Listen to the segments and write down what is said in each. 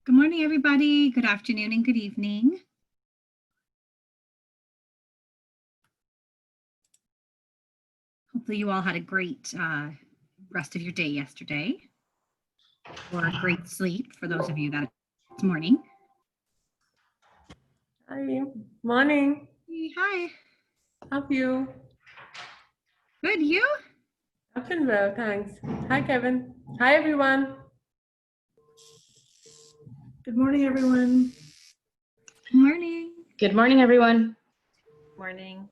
Good morning, everybody. Good afternoon and good evening. Hopefully you all had a great rest of your day yesterday, or a great sleep for those of you that it's morning. Hi, morning. Hey, hi. How are you? Good, you? I've been well, thanks. Hi, Kevin. Hi, everyone. Good morning, everyone. Good morning. Good morning, everyone. Morning.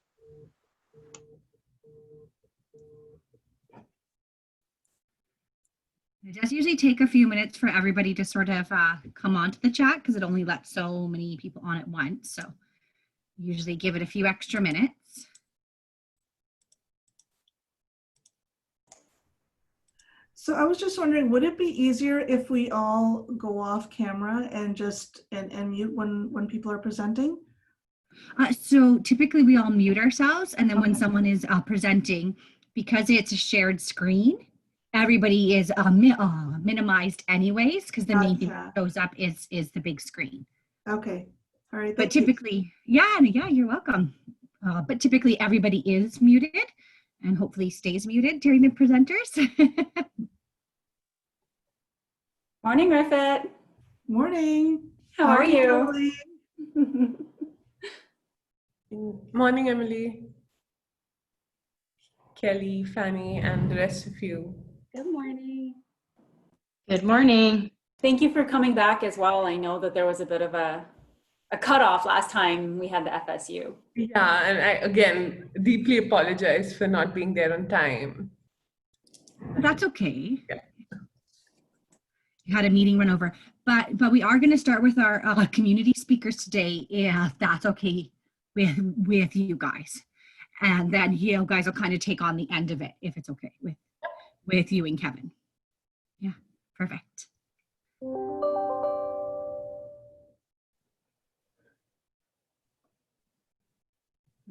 It does usually take a few minutes for everybody to sort of come onto the chat because it only lets so many people on at once. So usually give it a few extra minutes. So I was just wondering, would it be easier if we all go off camera and just and mute when people are presenting? So typically we all mute ourselves, and then when Okay. someone is presenting, because it's a shared screen, everybody is minimized anyways, because the main thing that Gotcha. shows up is the big screen. Okay. All right. But Thank you. typically, yeah, you're welcome. But typically everybody is muted and hopefully stays muted during the presenters. Morning, Rifat. Morning. How are you? Julie? Morning, Emily, Kelly, Fanny, and the rest of you. Good morning. Good morning. Thank you for coming back as well. I know that there was a bit of a cutoff last time we had the FSU. Yeah, and I again deeply apologize for not being there on time. That's okay. Yeah. You had a meeting run over, but we are going to start with our community speakers today, if that's okay with you guys, and then you guys will kind of take on the end of it if it's okay with you and Kevin. Yeah, perfect.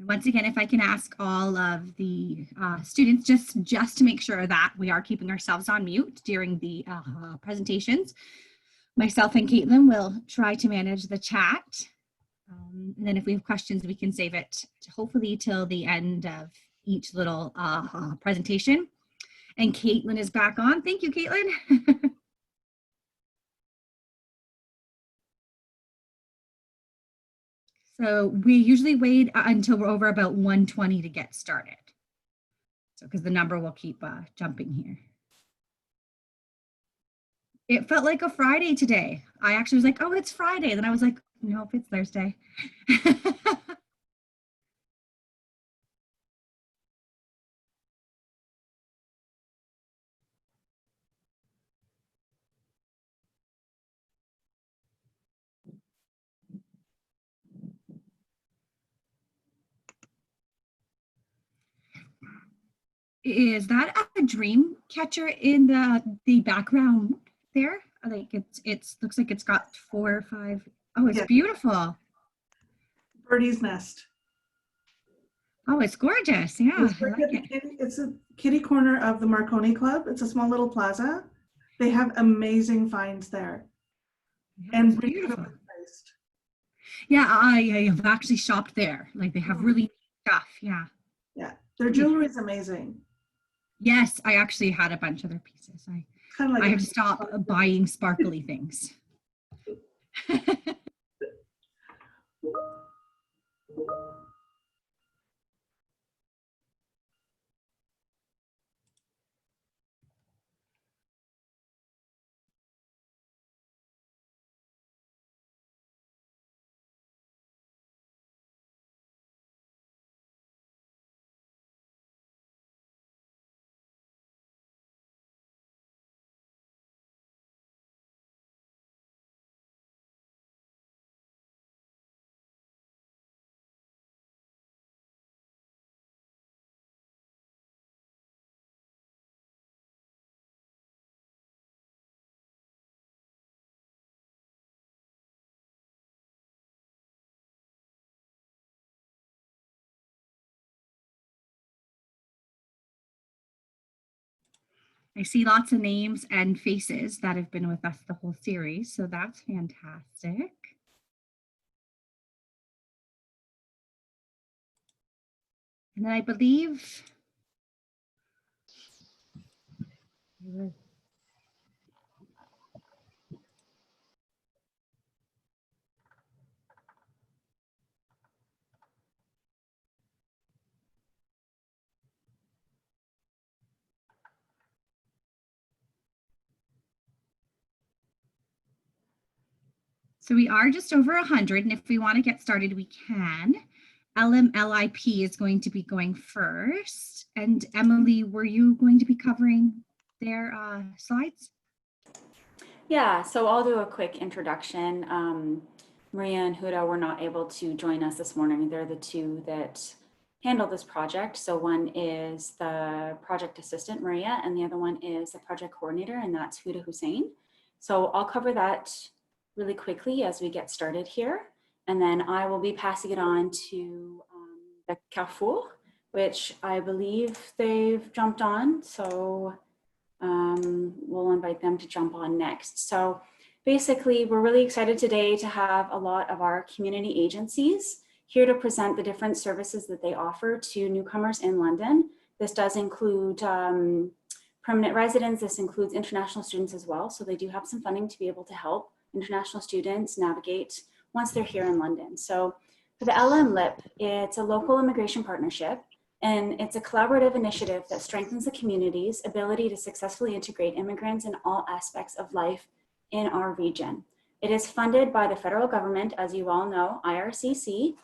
Once again, if I can ask all of the students just to make sure that we are keeping ourselves on mute during the presentations. Myself and Caitlin will try to manage the chat. And then if we have questions, we can save it hopefully till the end of each little presentation. And Caitlin is back on. Thank you, Caitlin. So we usually wait until we're over about 120 to get started. So because the number will keep jumping here. It felt like a Friday today. I actually was like, oh, it's Friday. Then I was like, nope, it's Thursday. Is that a dream catcher in the background there? Like it's looks like it's got 4 or 5. Oh, it's Yeah. beautiful. Birdie's nest. Oh, it's gorgeous. Yeah, It's, I right like at the it. it's a kitty corner of the Marconi Club. It's a small little plaza. They have amazing finds there. Yeah, And it's beautiful. priced. Yeah, I have actually shopped there. Like they have really neat stuff. Yeah. Yeah, their jewelry is amazing. Yes, I actually had a bunch of their pieces. It's kind of like I have to stop buying sparkly things. I see lots of names and faces that have been with us the whole series, so that's fantastic. And then I believe so we are just over 100, and if we want to get started, we can. LMLIP is going to be going first. And Emily, were you going to be covering their slides? Yeah, so I'll do a quick introduction. Maria and Huda were not able to join us this morning. They're the two that handle this project. So one is the project assistant, Maria, and the other one is the project coordinator, and that's Huda Hussein. So I'll cover that really quickly as we get started here. And then I will be passing it on to the Carrefour, which I believe they've jumped on. So we'll invite them to jump on next. So basically, we're really excited today to have a lot of our community agencies here to present the different services that they offer to newcomers in London. This does include permanent residents. This includes international students as well. So they do have some funding to be able to help international students navigate once they're here in London. So for the LMLIP, it's a local immigration partnership, and it's a collaborative initiative that strengthens the community's ability to successfully integrate immigrants in all aspects of life in our region. It is funded by the federal government, as you all know, IRCC,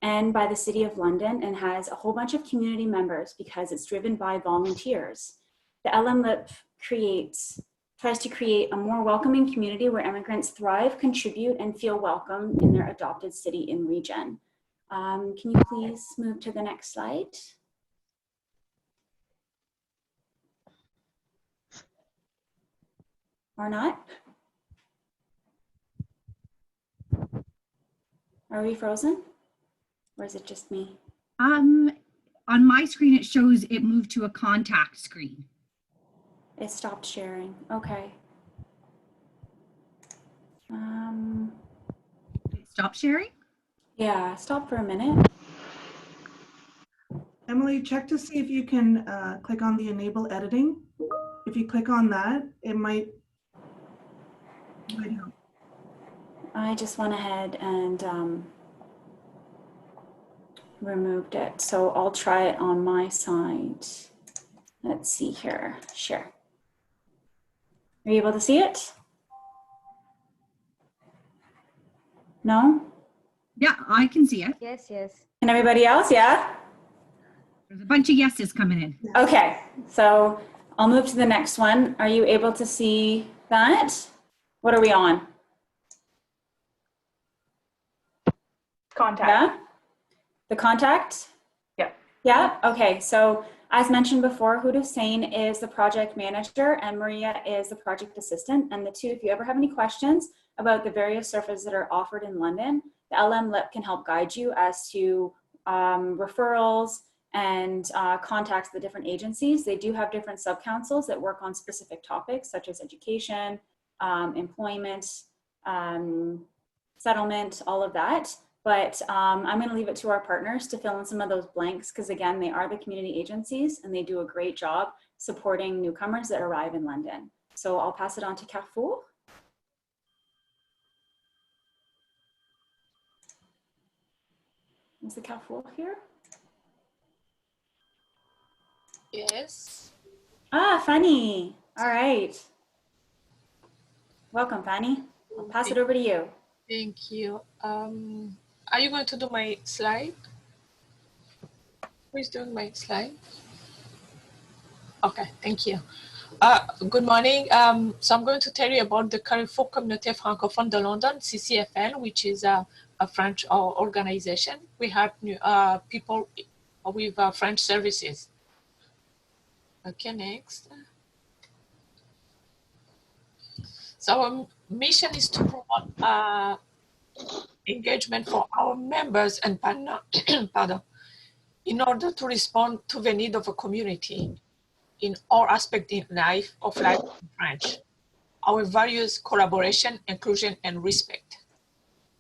and by the City of London, and has a whole bunch of community members because it's driven by volunteers. The LMLIP tries to create a more welcoming community where immigrants thrive, contribute, and feel welcome in their adopted city and region. Can you please move to the next slide? Or not? Are we frozen? Or is it just me? On my screen, it shows it moved to a contact screen. It stopped sharing. Okay. Stop sharing? Yeah, stop for a minute. Emily, check to see if you can click on the enable editing. If you click on that, it might help. I just went ahead and removed it. So I'll try it on my side. Let's see here. Share. Are you able to see it? No? Yeah, I can see it. Yes, yes. Can everybody else? Yeah? There's a bunch of yeses coming in. Okay, so I'll move to the next one. Are you able to see that? What are we on? Contact. Yeah? The contact? Yeah. Yeah, okay. So as mentioned before, Huda Hussein is the project manager and Maria is the project assistant. And the two, if you ever have any questions about the various services that are offered in London, the LMLIP can help guide you as to referrals and contacts the different agencies. They do have different sub-councils that work on specific topics such as education, employment, settlement, all of that. But I'm going to leave it to our partners to fill in some of those blanks because, again, they are the community agencies and they do a great job supporting newcomers that arrive in London. So I'll pass it on to Carrefour. Is the Carrefour here? Yes. Ah, Fanny. All right. Welcome, Fanny. I'll pass it over to you. Thank you. Are you going to do my slide? Who is doing my slide? Okay, thank you. Good morning. So I'm going to tell you about the Carrefour Communauté Francophone de London, CCFL, which is a French organization. We have people with French services. Okay, next. So our mission is to promote engagement for our members and partners, pardon, in order to respond to the need of a community. in all aspects in life of life in French. Our values, collaboration, inclusion, and respect.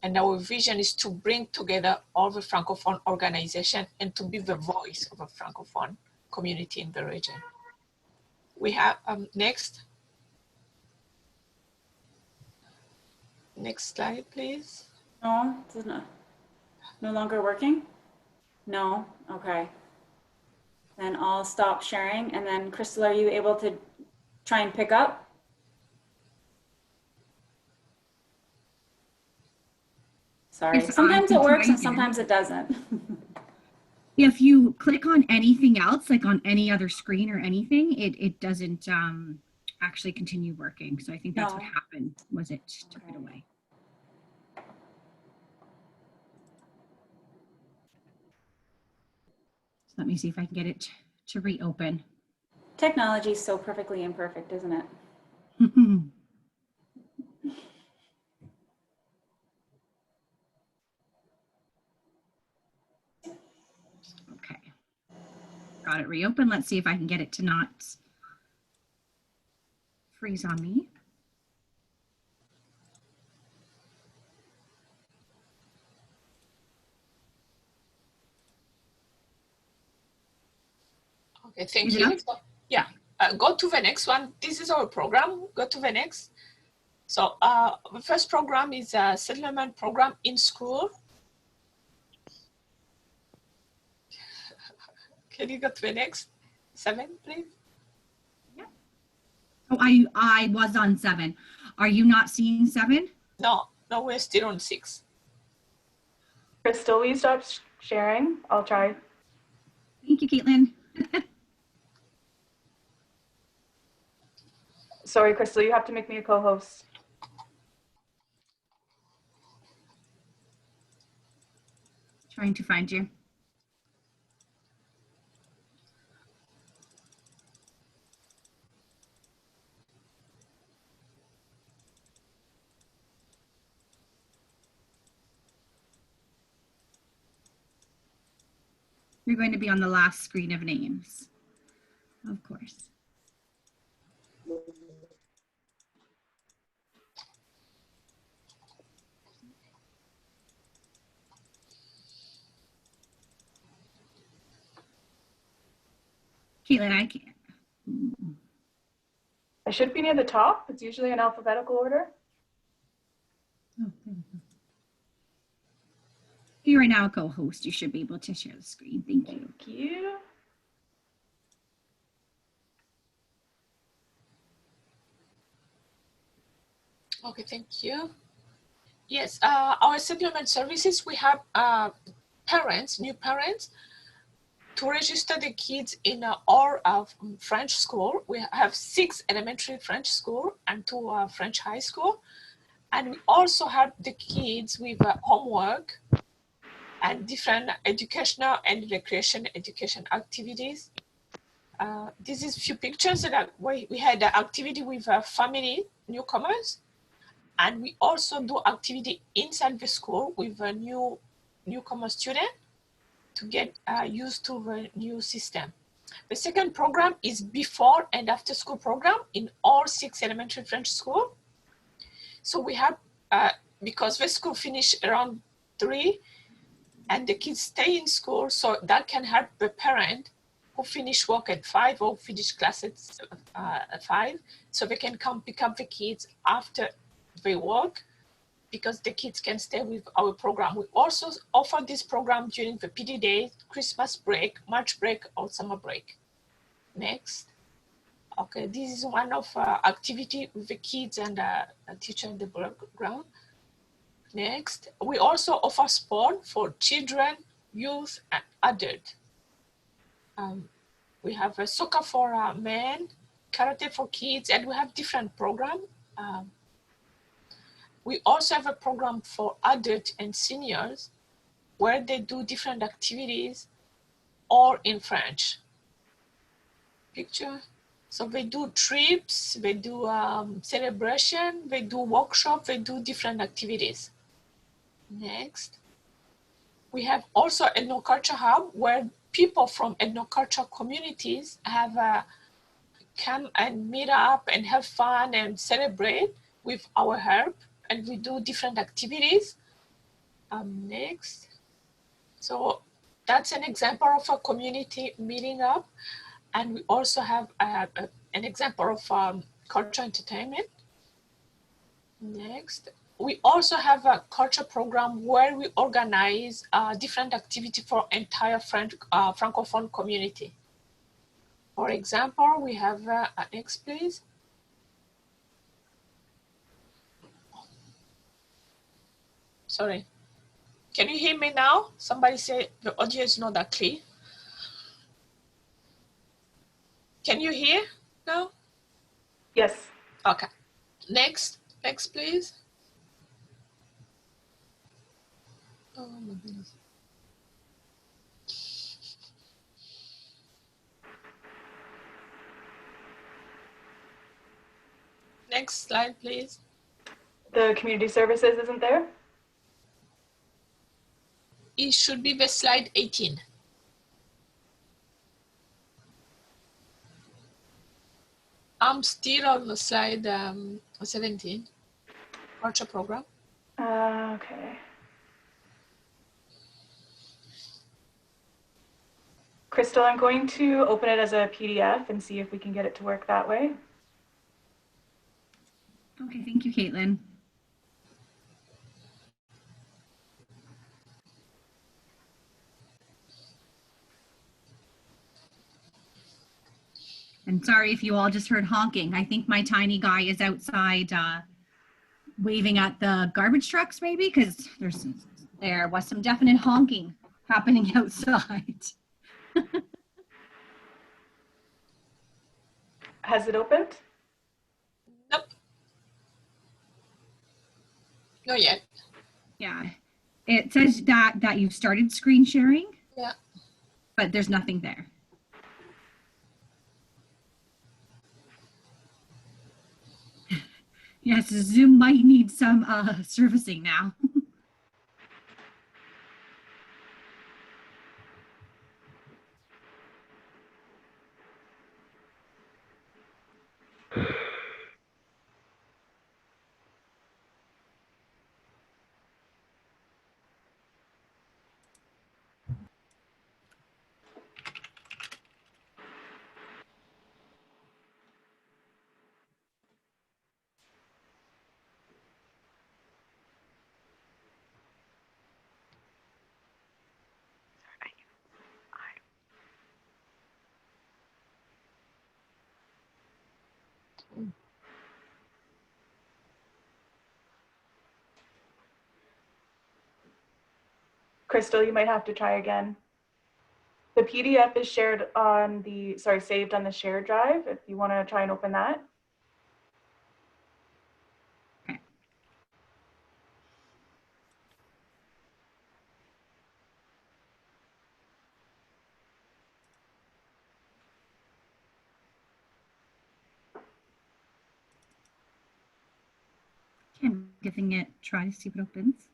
And our vision is to bring together all the Francophone organizations and to be the voice of a Francophone community in the region. We have, next slide, please. No, it's not. No longer working? No, okay. Then I'll stop sharing, and then Crystal, are you able to try and pick up? Sorry, Yes, sometimes I it can works try and sometimes it doesn't. If you click on anything else, like on any other screen or anything, it doesn't actually continue working. So I think that's what No. happened, was it took it Okay. away. So let me see if I can get it to reopen. Technology is so perfectly imperfect, isn't it? Okay. Got it reopened. Let's see if I can get it to not freeze on me. Okay, thank Is it you. up? So, yeah, go to the next one. This is our program. Go to the next. So the first program is a settlement program in school. Can you go to the next? 7, please. Yeah. Oh, I was on 7. Are you not seeing 7? No, we're still on 6. Crystal, will you stop sharing? I'll try. Thank you, Caitlin. Sorry, Crystal, you have to make me a co-host. Trying to find you. You're going to be on the last screen of names, of course. Caitlin, I can't. I should be near the top. It's usually in alphabetical order. Oh, there we go. You are now a co-host. You should be able to share the screen. Thank you. Thank you. Okay, thank you. Yes, our settlement services, we have new parents, to register the kids in our French school. We have 6 elementary French school and 2 French high school. And we also help the kids with homework and different educational and recreation education activities. This is few pictures that we had an activity with family newcomers. And we also do activity inside the school with a newcomer student to get used to the new system. The second program is before and after school program in all 6 elementary French school. So we have, because the school finish around 3 and the kids stay in school, so that can help the parent who finish work at 5 or finish class at 5, so they can come pick up the kids after they work, because the kids can stay with our program. We also offer this program during the PD days, Christmas break, March break, or summer break. Next. Okay, this is one of activity with the kids and a teacher in the background. Next, we also offer sport for children, youth, and adult. We have a soccer for men, karate for kids, and we have different programs. We also have a program for adults and seniors where they do different activities, all in French. Picture. So they do trips, they do celebration, they do workshop, they do different activities. Next. We have also Ethnoculture Hub where people from ethnoculture communities have come and meet up and have fun and celebrate with our help, and we do different activities. Next. So that's an example of a community meeting up. And we also have an example of cultural entertainment. Next. We also have a culture program where we organize different activity for entire Francophone community. For example, we have, next please. Sorry, can you hear me now? Somebody say the audio is not that clear. Can you hear now? Yes. Okay, next please. Oh my goodness. Next slide, please. The community services isn't there? It should be the slide 18. I'm still on the slide 17, culture program. Okay. Crystal, I'm going to open it as a PDF and see if we can get it to work that way. Okay, thank you, Caitlin. And sorry if you all just heard honking. I think my tiny guy is outside waving at the garbage trucks maybe, because there was some definite honking happening outside. Has it opened? Nope. Not yet. Yeah, it says that you've started screen sharing. Yeah. But there's nothing there. Yes, Zoom might need some servicing now. Crystal, you might have to try again. The PDF is shared on the, saved on the shared drive. If you want to try and open that. Okay. I'm giving it, try to see if it opens.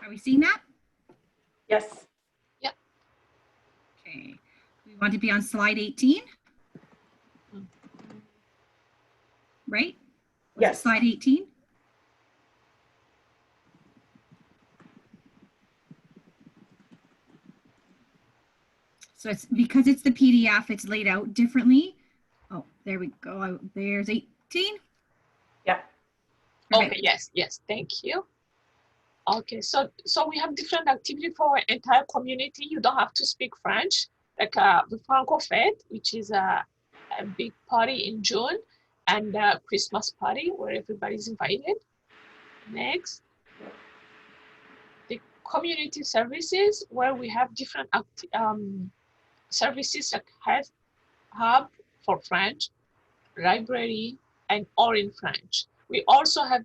Are we seeing that? Yes. Yeah. Okay. We want to be on slide 18. Right? Was it Yes. slide 18? So it's because it's the PDF, it's laid out differently. Oh, there we go. There's 18. Yeah. Okay, yes, thank you. Okay, so we have different activity for entire community. You don't have to speak French, like the Franco Fête, which is a big party in June, and a Christmas party where everybody's invited. Next, the community services, where we have different services like health hub for French, library, and all in French. We also have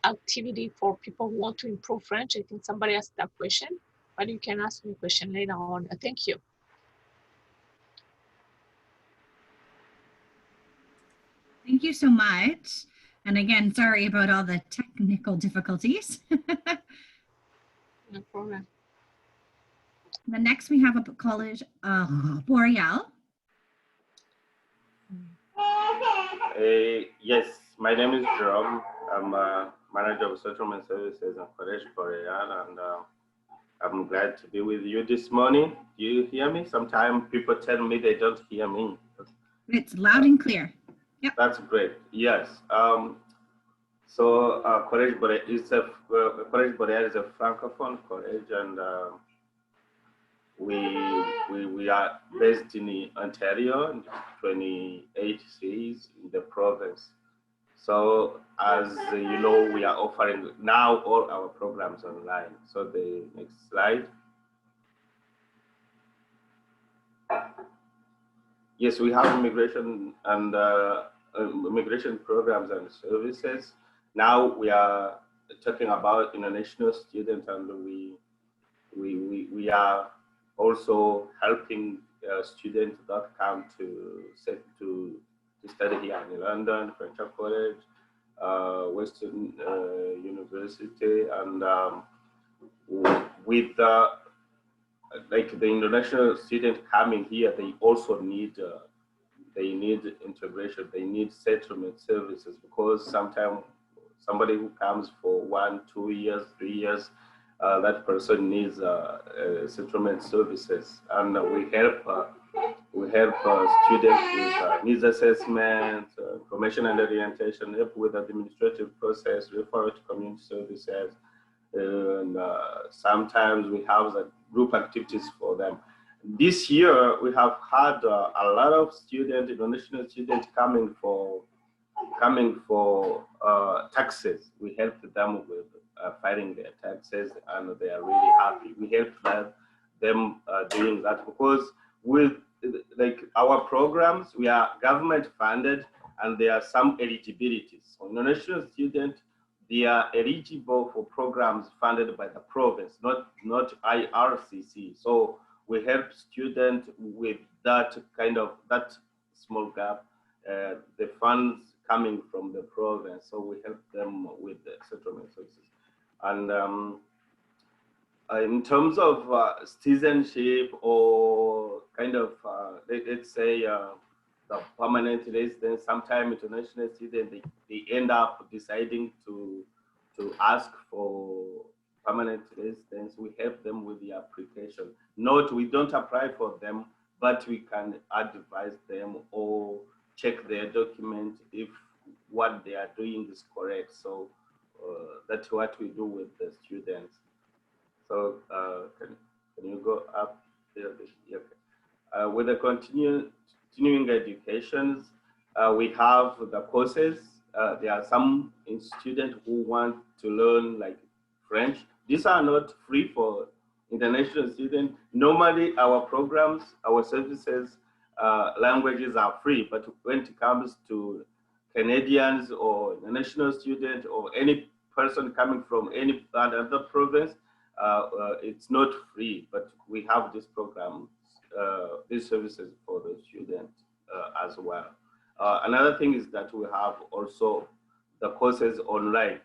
activity for people who want to improve French. I think somebody asked that question, but you can ask me a question later on. Thank you. Thank you so much. And again, sorry about all the technical difficulties. No problem. The next we have a college, Boreal. Yes, my name is Jerome. I'm a manager of settlement services at College Boreal, and I'm glad to be with you this morning. Do you hear me? Sometimes people tell me they don't hear me. It's loud and clear. Yep. That's great. Yes. So College Boreal is a francophone college, and we are based in Ontario, 28 cities in the province. So as you know, we are offering now all our programs online. So the next slide. Yes, we have immigration and immigration programs and services. Now we are talking about international students, and we are also helping students that come to study here in London, Fanshawe College, Western University, and with like the international student coming here, they also need integration. They need settlement services, because sometimes somebody who comes for 1, 2 years, 3 years, that person needs settlement services, and we help students with needs assessment, information and orientation, help with the administrative process, referral to community services, and sometimes we have the group activities for them. This year we have had a lot of students, international students, coming for taxes. We helped them with filing their taxes, and they are really happy. We helped them doing that, because with like our programs, we are government funded, and there are some eligibilities. So international students, they are eligible for programs funded by the province, not IRCC. So we help students with that small gap, the funds coming from the province. So we help them with the settlement services. And in terms of citizenship, or let's say the permanent residence, sometimes international students, they end up deciding to ask for permanent residence. We help them with the application. We don't apply for them, but we can advise them or check their document if what they are doing is correct. So that's what we do with the students. So can you go up there? Okay. With the continuing educations, we have the courses. There are some students who want to learn like French. These are not free for international students. Normally our programs, our services, languages are free, but when it comes to Canadians or international students or any person coming from any other province, it's not free, but we have this program, these services for the students as well. Another thing is that we have also the courses online.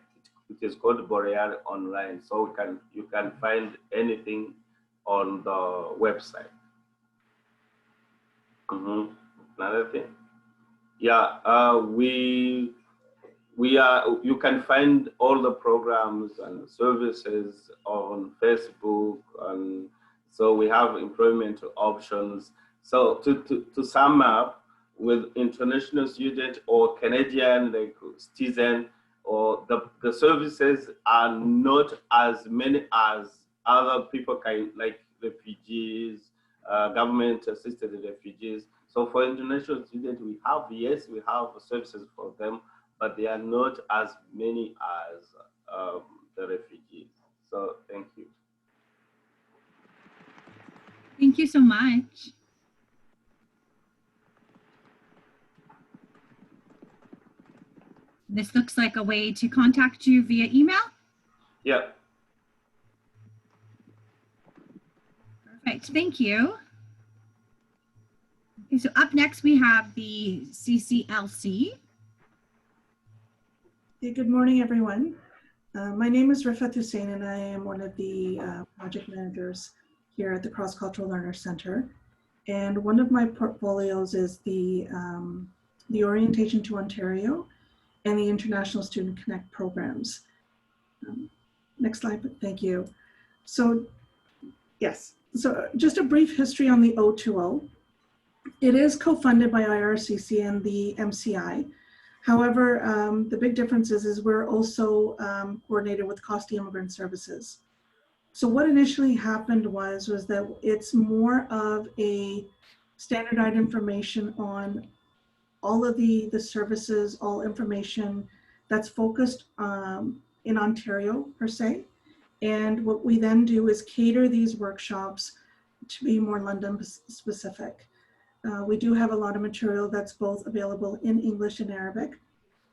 It is called Boreal Online, so you can find anything on the website. Another thing, yeah, you can find all the programs and services on Facebook, and so we have employment options. So to sum up, with international student or Canadian like citizen, or the services are not as many as other people like refugees, government assisted refugees. So for international students, we have services for them, but they are not as many as the refugees. So thank you. Thank you so much. This looks like a way to contact you via email. Yeah. Perfect, thank you. Okay, so up next we have the CCLC. Hey, good morning, everyone. My name is Rifat Hussein, and I am one of the project managers here at the Cross Cultural Learner Center. And one of my portfolios is the Orientation to Ontario and the International Student Connect programs. Next slide, thank you. So yes, so just a brief history on the O2O. It is co-funded by IRCC and the MCI. However, the big difference is we're also coordinated with Costi Immigrant Services. So what initially happened was that it's more of a standardized information on all of the services, all information that's focused in Ontario per se. And what we then do is cater these workshops to be more London specific. We do have a lot of material that's both available in English and Arabic.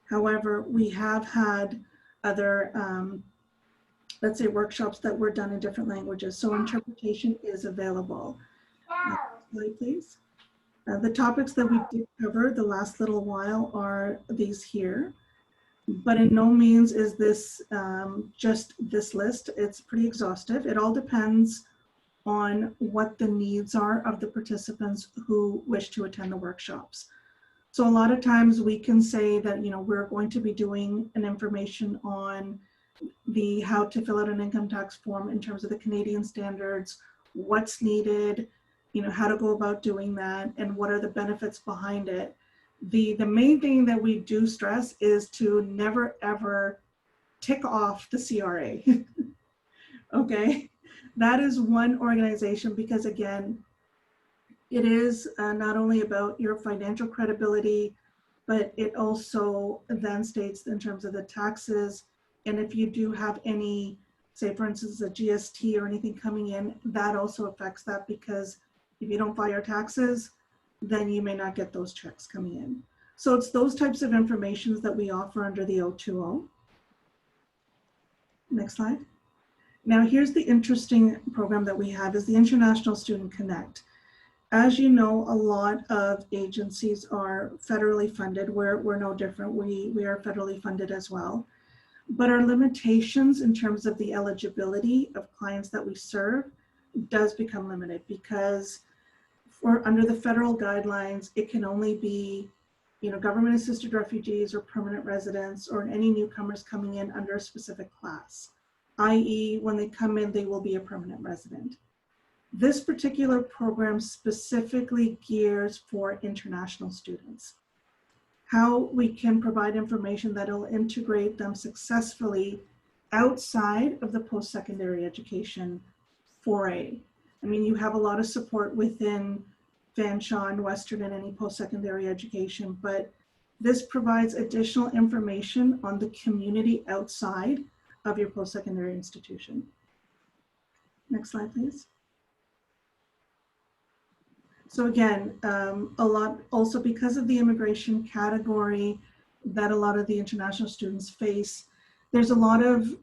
However, we have had other, let's say, workshops that were done in different languages. So interpretation is available. Slide, please. The topics that we did cover the last little while are these here. But in no means is this just this list. It's pretty exhaustive. It all depends on what the needs are of the participants who wish to attend the workshops. So a lot of times we can say that, you know, we're going to be doing an information on the how to fill out an income tax form in terms of the Canadian standards, what's needed, you know, how to go about doing that, and what are the benefits behind it. The main thing that we do stress is to never ever tick off the CRA. Okay, that is one organization, because again, it is not only about your financial credibility, but it also then states in terms of the taxes. And if you do have any, say for instance, a GST or anything coming in, that also affects that, because if you don't file your taxes, then you may not get those checks coming in. So it's those types of informations that we offer under the O2O. Next slide. Now here's the interesting program that we have is the International Student Connect. As you know, a lot of agencies are federally funded. We're no different. We are federally funded as well. But our limitations in terms of the eligibility of clients that we serve does become limited, because under the federal guidelines, it can only be, you know, government assisted refugees or permanent residents or any newcomers coming in under a specific class, i.e. when they come in, they will be a permanent resident. This particular program specifically gears for international students. How we can provide information that will integrate them successfully outside of the post-secondary education foray. I mean, you have a lot of support within Fanshawe and Western and any post-secondary education, but this provides additional information on the community outside of your post-secondary institution. Next slide, please. So again, a lot also because of the immigration category that a lot of the international students face, there's a lot of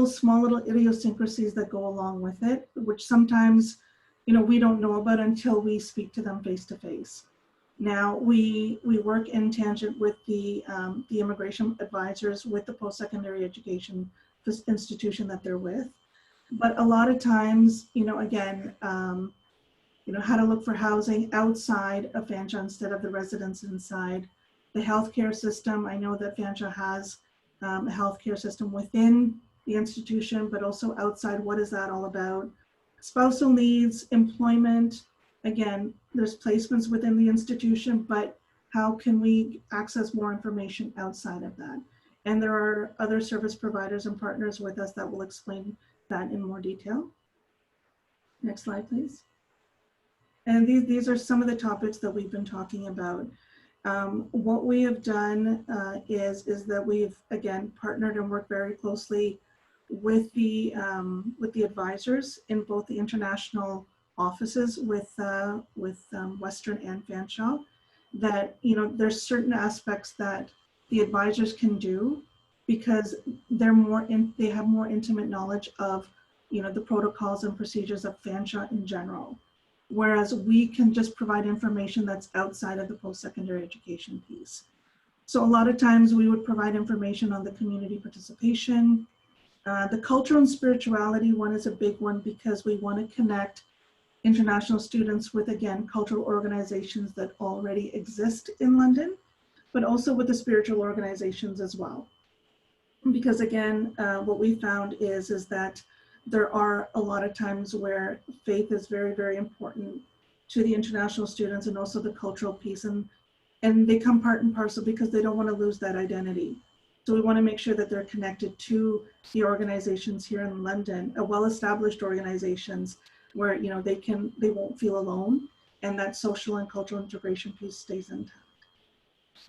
small little idiosyncrasies that go along with it, which sometimes, you know, we don't know about until we speak to them face to face. Now we work in tangent with the immigration advisors with the post-secondary education institution that they're with, but a lot of times, you know, again, you know, how to look for housing outside of Fanshawe instead of the residents inside. The healthcare system, I know that Fanshawe has a healthcare system within the institution, but also outside. What is that all about? Spousal needs, employment. Again, there's placements within the institution, but how can we access more information outside of that? And there are other service providers and partners with us that will explain that in more detail. Next slide, please. And these are some of the topics that we've been talking about. What we have done is that we've, again, partnered and worked very closely with the advisors in both the international offices with Western and Fanshawe, that, you know, there's certain aspects that the advisors can do because they have more intimate knowledge of, you know, the protocols and procedures of Fanshawe in general. Whereas we can just provide information that's outside of the post-secondary education piece. So a lot of times we would provide information on the community participation. The culture and spirituality one is a big one because we want to connect international students with, again, cultural organizations that already exist in London, but also with the spiritual organizations as well. Because again, what we found is that there are a lot of times where faith is very, very important to the international students and also the cultural piece, and they come part and parcel because they don't want to lose that identity. So we want to make sure that they're connected to the organizations here in London, well-established organizations where, you know, they won't feel alone, and that social and cultural integration piece stays intact.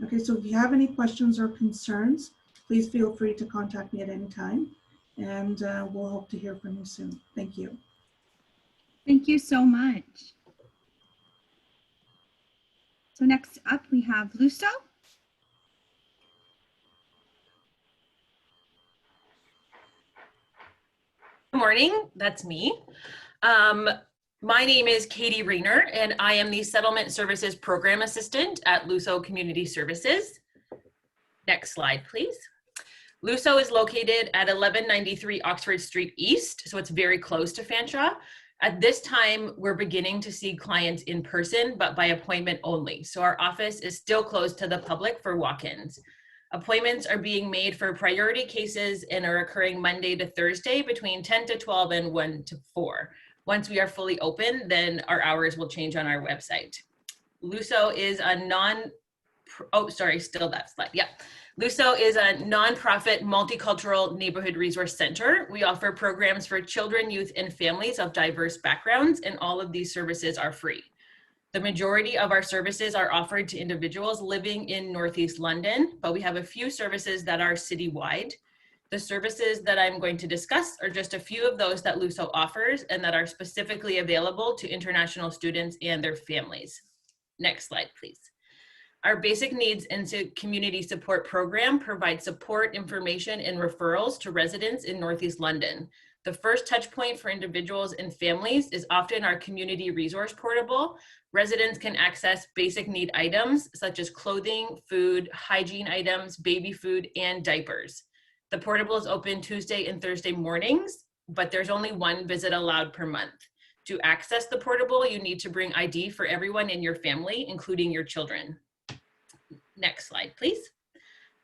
Okay, so if you have any questions or concerns, please feel free to contact me at any time, and we'll hope to hear from you soon. Thank you. Thank you so much. So next up we have Luso. Good morning, that's me. My name is Katie Rayner, and I am the Settlement Services Program Assistant at Luso Community Services. Next slide, please. Luso is located at 1193 Oxford Street East, so it's very close to Fanshawe. At this time, we're beginning to see clients in person, but by appointment only. So our office is still closed to the public for walk-ins. Appointments are being made for priority cases and are occurring Monday to Thursday between 10 to 12 and 1 to 4. Once we are fully open, then our hours will change on our website. Luso is a Luso is a nonprofit multicultural neighborhood resource center. We offer programs for children, youth, and families of diverse backgrounds, and all of these services are free. The majority of our services are offered to individuals living in Northeast London, but we have a few services that are citywide. The services that I'm going to discuss are just a few of those that Luso offers and that are specifically available to international students and their families. Next slide, please. Our Basic Needs and Community Support Program provides support, information, and referrals to residents in Northeast London. The first touch point for individuals and families is often our community resource portable. Residents can access basic need items such as clothing, food, hygiene items, baby food, and diapers. The portable is open Tuesday and Thursday mornings, but there's only one visit allowed per month. To access the portable, you need to bring ID for everyone in your family, including your children. Next slide, please.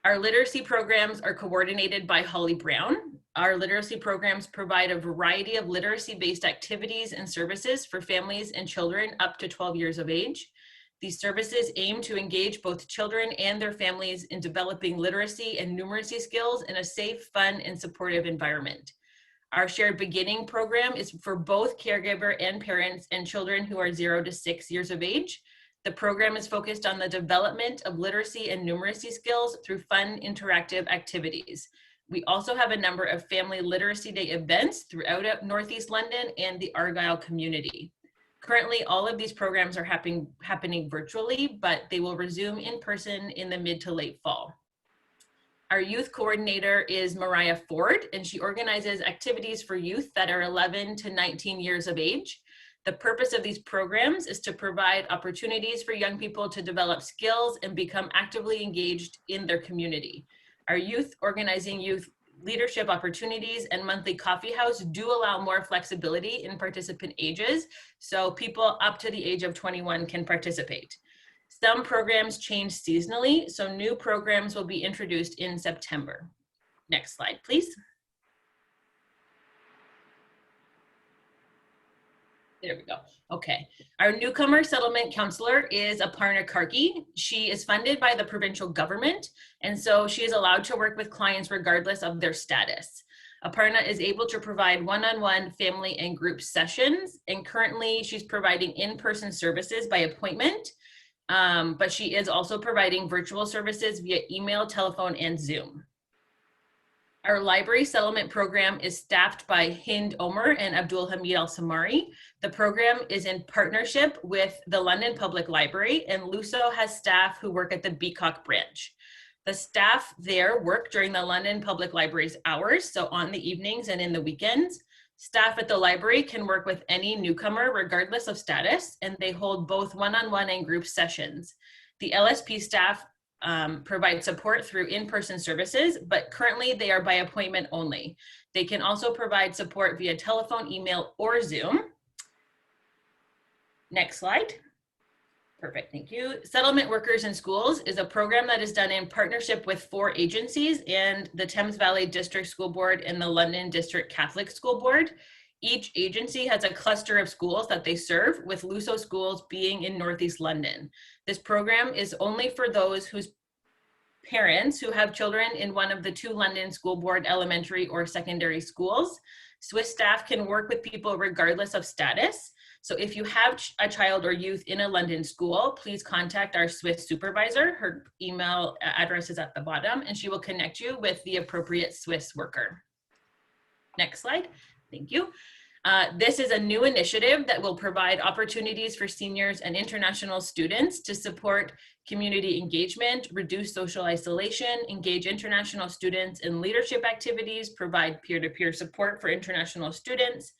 Our literacy programs are coordinated by Holly Brown. Our literacy programs provide a variety of literacy-based activities and services for families and children up to 12 years of age. These services aim to engage both children and their families in developing literacy and numeracy skills in a safe, fun, and supportive environment. Our Shared Beginning program is for both caregiver and parents and children who are 0 to 6 years of age. The program is focused on the development of literacy and numeracy skills through fun, interactive activities. We also have a number of Family Literacy Day events throughout Northeast London and the Argyll community. Currently, all of these programs are happening virtually, but they will resume in person in the mid to late fall. Our youth coordinator is Mariah Ford, and she organizes activities for youth that are 11 to 19 years of age. The purpose of these programs is to provide opportunities for young people to develop skills and become actively engaged in their community. Our youth organizing youth leadership opportunities and monthly coffee house do allow more flexibility in participant ages, so people up to the age of 21 can participate. Some programs change seasonally, so new programs will be introduced in September. Next slide, please. There we go. Okay. Our newcomer settlement counselor is Aparna Karki. She is funded by the provincial government, and so she is allowed to work with clients regardless of their status. Aparna is able to provide one-on-one family and group sessions, and currently she's providing in-person services by appointment, but she is also providing virtual services via email, telephone, and Zoom. Our library settlement program is staffed by Hind Omer and Abdul Hamid Al-Samari. The program is in partnership with the London Public Library, and Luso has staff who work at the Beacock branch. The staff there work during the London Public Library's hours, so on the evenings and in the weekends. Staff at the library can work with any newcomer regardless of status, and they hold both one-on-one and group sessions. The LSP staff provide support through in-person services, but currently they are by appointment only. They can also provide support via telephone, email, or Zoom. Next slide. Perfect, thank you. Settlement Workers in Schools is a program that is done in partnership with 4 agencies and the Thames Valley District School Board and the London District Catholic School Board. Each agency has a cluster of schools that they serve, with LUSO schools being in Northeast London. This program is only for those whose parents who have children in one of the 2 London School Board elementary or secondary schools. Swiss staff can work with people regardless of status. So if you have a child or youth in a London school, please contact our Swiss supervisor. Her email address is at the bottom, and she will connect you with the appropriate Swiss worker. Next slide. Thank you. This is a new initiative that will provide opportunities for seniors and international students to support community engagement, reduce social isolation, engage international students in leadership activities, provide peer-to-peer support for international students,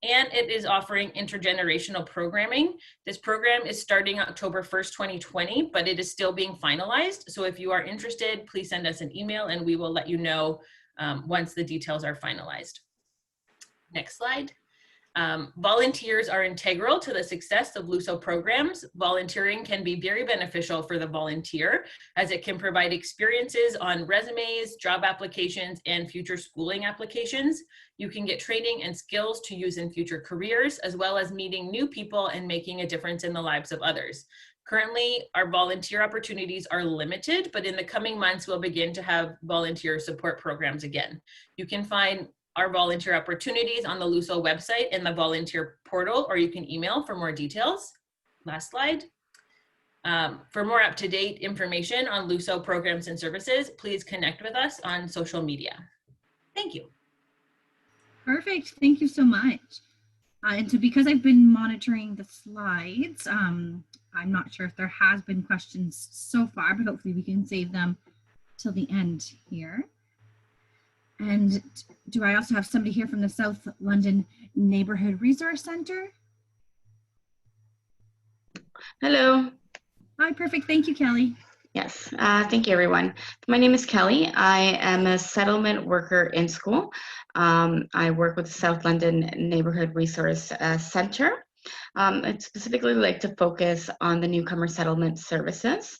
and it is offering intergenerational programming. This program is starting October 1st, 2020, but it is still being finalized. So if you are interested, please send us an email and we will let you know once the details are finalized. Next slide. Volunteers are integral to the success of LUSO programs. Volunteering can be very beneficial for the volunteer, as it can provide experiences on resumes, job applications, and future schooling applications. You can get training and skills to use in future careers, as well as meeting new people and making a difference in the lives of others. Currently, our volunteer opportunities are limited, but in the coming months, we'll begin to have volunteer support programs again. You can find our volunteer opportunities on the LUSO website in the volunteer portal, or you can email for more details. Last slide. For more up-to-date information on LUSO programs and services, please connect with us on social media. Thank you. Perfect. Thank you so much. And so because I've been monitoring the slides, I'm not sure if there has been questions so far, but hopefully we can save them till the end here. And do I also have somebody here from the South London Neighbourhood Resource Centre? Hello. Hi, perfect. Thank you, Kelly. Yes, thank you, everyone. My name is Kelly. I am a settlement worker in school. I work with the South London Neighbourhood Resource Centre. I'd specifically like to focus on the newcomer settlement services.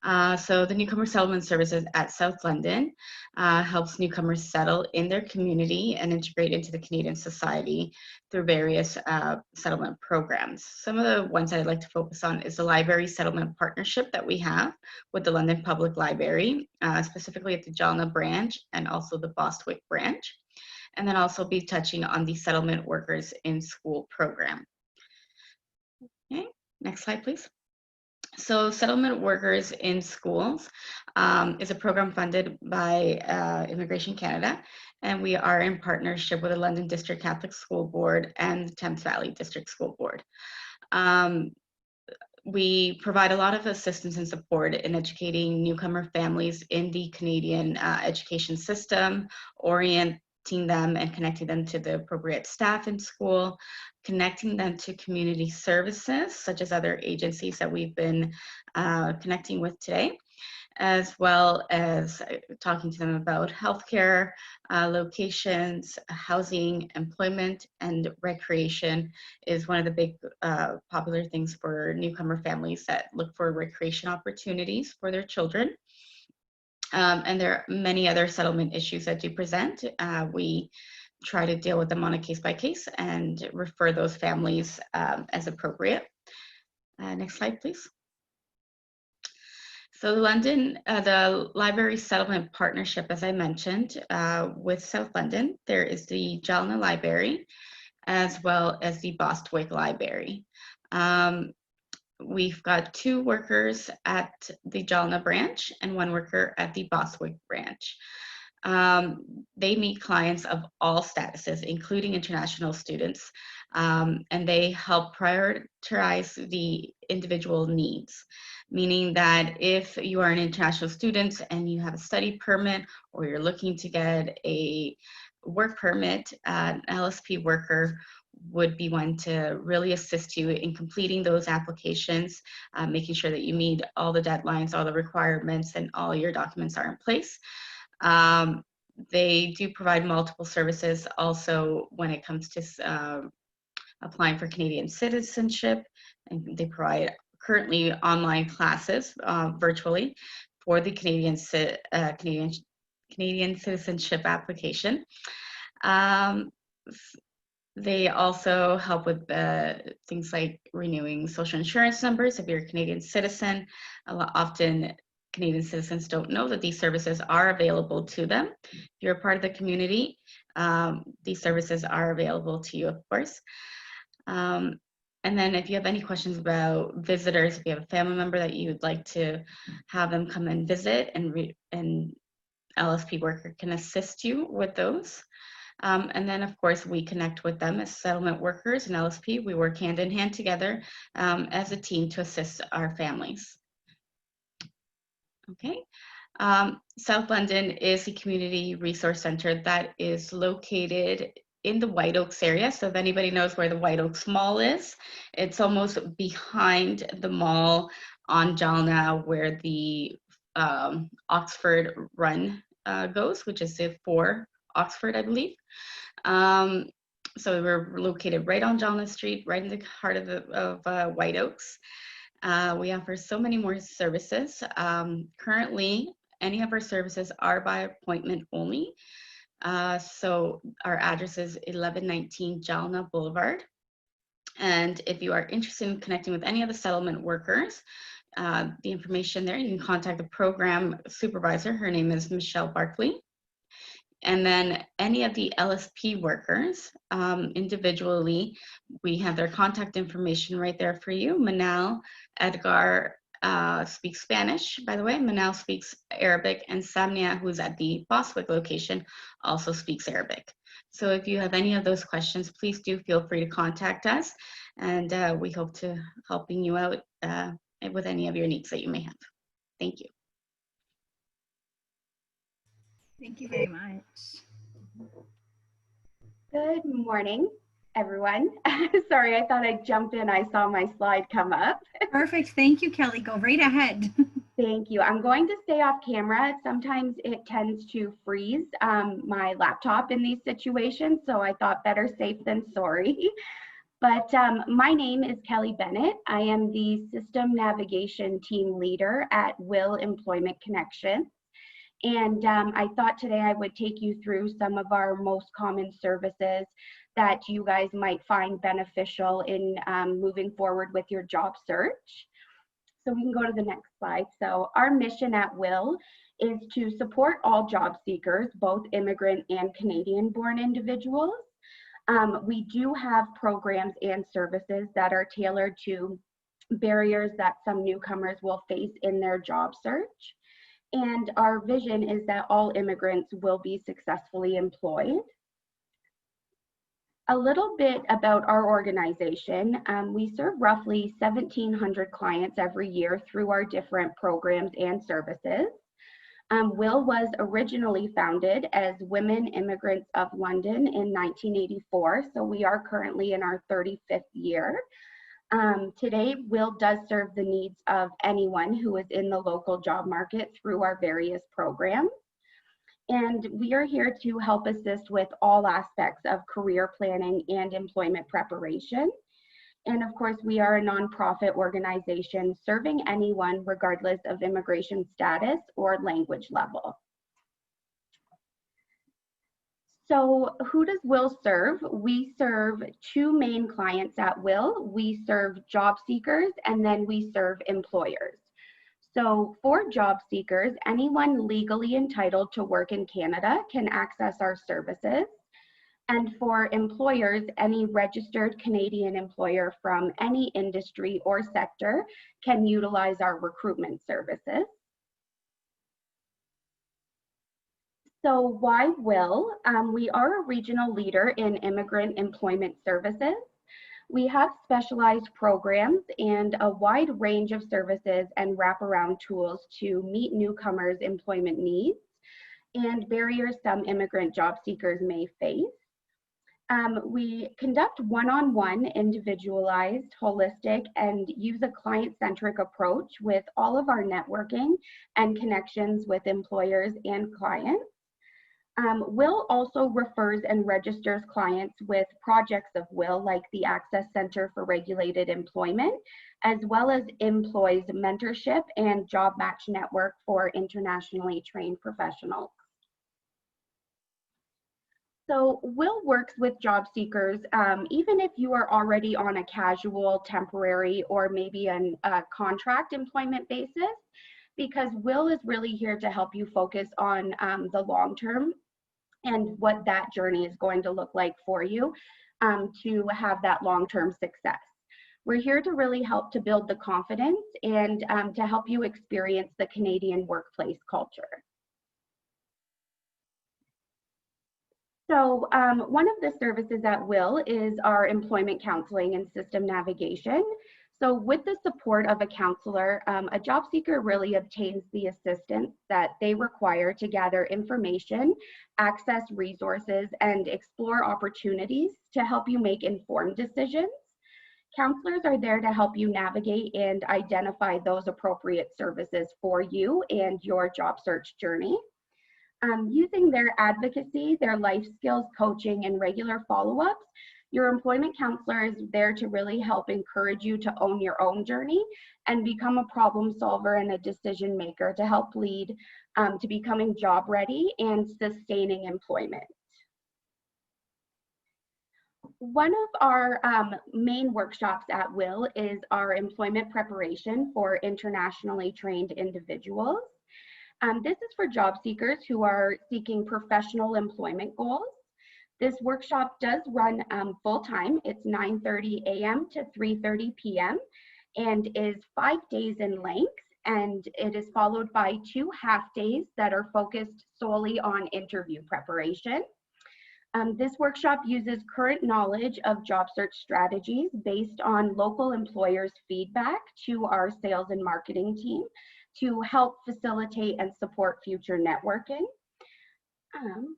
So the newcomer settlement services at South London helps newcomers settle in their community and integrate into the Canadian society through various settlement programs. Some of the ones I'd like to focus on is the library settlement partnership that we have with the London Public Library, specifically at the Jalna branch and also the Bostwick branch. And then also be touching on the settlement workers in school program. Okay, next slide, please. So Settlement Workers in Schools is a program funded by Immigration Canada, and we are in partnership with the London District Catholic School Board and the Thames Valley District School Board. We provide a lot of assistance and support in educating newcomer families in the Canadian education system, orienting them and connecting them to the appropriate staff in school, connecting them to community services, such as other agencies that we've been connecting with today, as well as talking to them about healthcare, locations, housing, employment, and recreation is one of the big popular things for newcomer families that look for recreation opportunities for their children. And there are many other settlement issues that do present. We try to deal with them on a case-by-case and refer those families as appropriate. Next slide, please. So the Library Settlement Partnership, as I mentioned, with South London, there is the Jalna Library, as well as the Bostwick Library. We've got 2 workers at the Jalna branch and 1 worker at the Bostwick branch. They meet clients of all statuses, including international students, and they help prioritize the individual needs, meaning that if you are an international student and you have a study permit or you're looking to get a work permit, an LSP worker would be one to really assist you in completing those applications, making sure that you meet all the deadlines, all the requirements, and all your documents are in place. They do provide multiple services also when it comes to applying for Canadian citizenship, and they provide currently online classes virtually for the Canadian citizenship application. They also help with things like renewing social insurance numbers if you're a Canadian citizen. Often Canadian citizens don't know that these services are available to them. If you're a part of the community, these services are available to you, of course. And then if you have any questions about visitors, if you have a family member that you'd like to have them come and visit, and LSP worker can assist you with those. And then, of course, we connect with them as settlement workers and LSP. We work hand in hand together as a team to assist our families. Okay. South London is a community resource center that is located in the White Oaks area. So if anybody knows where the White Oaks Mall is, it's almost behind the mall on Jalna where the Oxford Run goes, which is the 4 Oxford, I believe. So we're located right on Jalna Street, right in the heart of White Oaks. We offer so many more services. Currently, any of our services are by appointment only. So our address is 1119 Jalna Boulevard. And if you are interested in connecting with any of the settlement workers, the information there, you can contact the program supervisor. Her name is Michelle Barkley. And then any of the LSP workers, individually, we have their contact information right there for you. Manal, Edgar speaks Spanish, by the way. Manal speaks Arabic, and Samnia, who's at the Boswick location, also speaks Arabic. So if you have any of those questions, please do feel free to contact us, and we hope to helping you out with any of your needs that you may have. Thank you. Thank you very much. Good morning, everyone. Sorry, I thought I'd jump in. I saw my slide come up. Perfect. Thank you, Kelly. Go right ahead. Thank you. I'm going to stay off camera. Sometimes it tends to freeze my laptop in these situations, so I thought better safe than sorry. But my name is Kelly Bennett. I am the System Navigation Team Leader at Will Employment Connection. And I thought today I would take you through some of our most common services that you guys might find beneficial in moving forward with your job search. So we can go to the next slide. So our mission at Will is to support all job seekers, both immigrant and Canadian-born individuals. We do have programs and services that are tailored to barriers that some newcomers will face in their job search. And our vision is that all immigrants will be successfully employed. A little bit about our organization. We serve roughly 1,700 clients every year through our different programs and services. Will was originally founded as Women Immigrants of London in 1984, so we are currently in our 35th year. Today, Will does serve the needs of anyone who is in the local job market through our various programs. And we are here to help assist with all aspects of career planning and employment preparation. And of course, we are a nonprofit organization serving anyone regardless of immigration status or language level. So who does Will serve? We serve 2 main clients at Will. We serve job seekers and then we serve employers. So for job seekers, anyone legally entitled to work in Canada can access our services. And for employers, any registered Canadian employer from any industry or sector can utilize our recruitment services. So why Will? We are a regional leader in immigrant employment services. We have specialized programs and a wide range of services and wraparound tools to meet newcomers' employment needs and barriers some immigrant job seekers may face. We conduct one-on-one, individualized, holistic, and use a client-centric approach with all of our networking and connections with employers and clients. WIL also refers and registers clients with projects of WIL, like the Access Center for Regulated Employment, as well as employs mentorship and job match network for internationally trained professionals. So WIL works with job seekers, even if you are already on a casual, temporary, or maybe a contract employment basis, because WIL is really here to help you focus on the long term and what that journey is going to look like for you to have that long-term success. We're here to really help to build the confidence and to help you experience the Canadian workplace culture. So one of the services at WIL is our employment counseling and system navigation. So with the support of a counselor, a job seeker really obtains the assistance that they require to gather information, access resources, and explore opportunities to help you make informed decisions. Counselors are there to help you navigate and identify those appropriate services for you and your job search journey. Using their advocacy, their life skills coaching, and regular follow-ups, your employment counselor is there to really help encourage you to own your own journey and become a problem solver and a decision maker to help lead to becoming job ready and sustaining employment. One of our main workshops at WIL is our employment preparation for internationally trained individuals. This is for job seekers who are seeking professional employment goals. This workshop does run full-time. It's 9:30 a.m. to 3:30 p.m. and is 5 days in length, and it is followed by 2 half days that are focused solely on interview preparation. This workshop uses current knowledge of job search strategies based on local employers' feedback to our sales and marketing team to help facilitate and support future networking.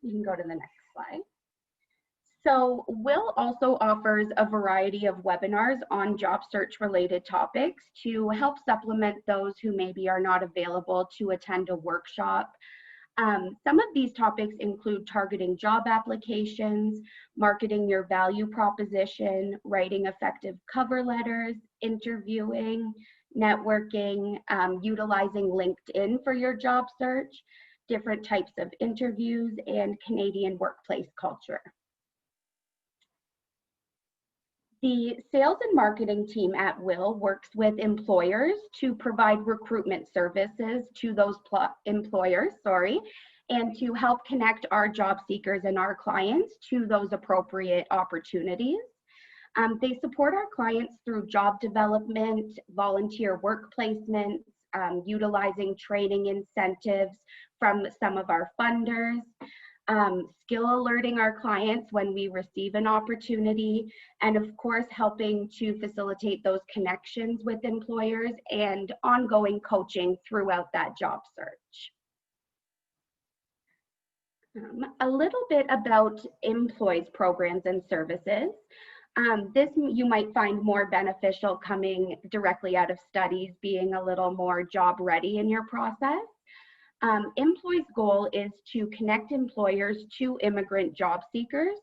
You can go to the next slide. So WIL also offers a variety of webinars on job search related topics to help supplement those who maybe are not available to attend a workshop. Some of these topics include targeting job applications, marketing your value proposition, writing effective cover letters, interviewing, networking, utilizing LinkedIn for your job search, different types of interviews, and Canadian workplace culture. The sales and marketing team at WIL works with employers to provide recruitment services to those employers, and to help connect our job seekers and our clients to those appropriate opportunities. They support our clients through job development, volunteer work placements, utilizing training incentives from some of our funders, skill alerting our clients when we receive an opportunity, and of course helping to facilitate those connections with employers and ongoing coaching throughout that job search. A little bit about Employ's programs and services. This you might find more beneficial coming directly out of studies, being a little more job ready in your process. Employ's goal is to connect employers to immigrant job seekers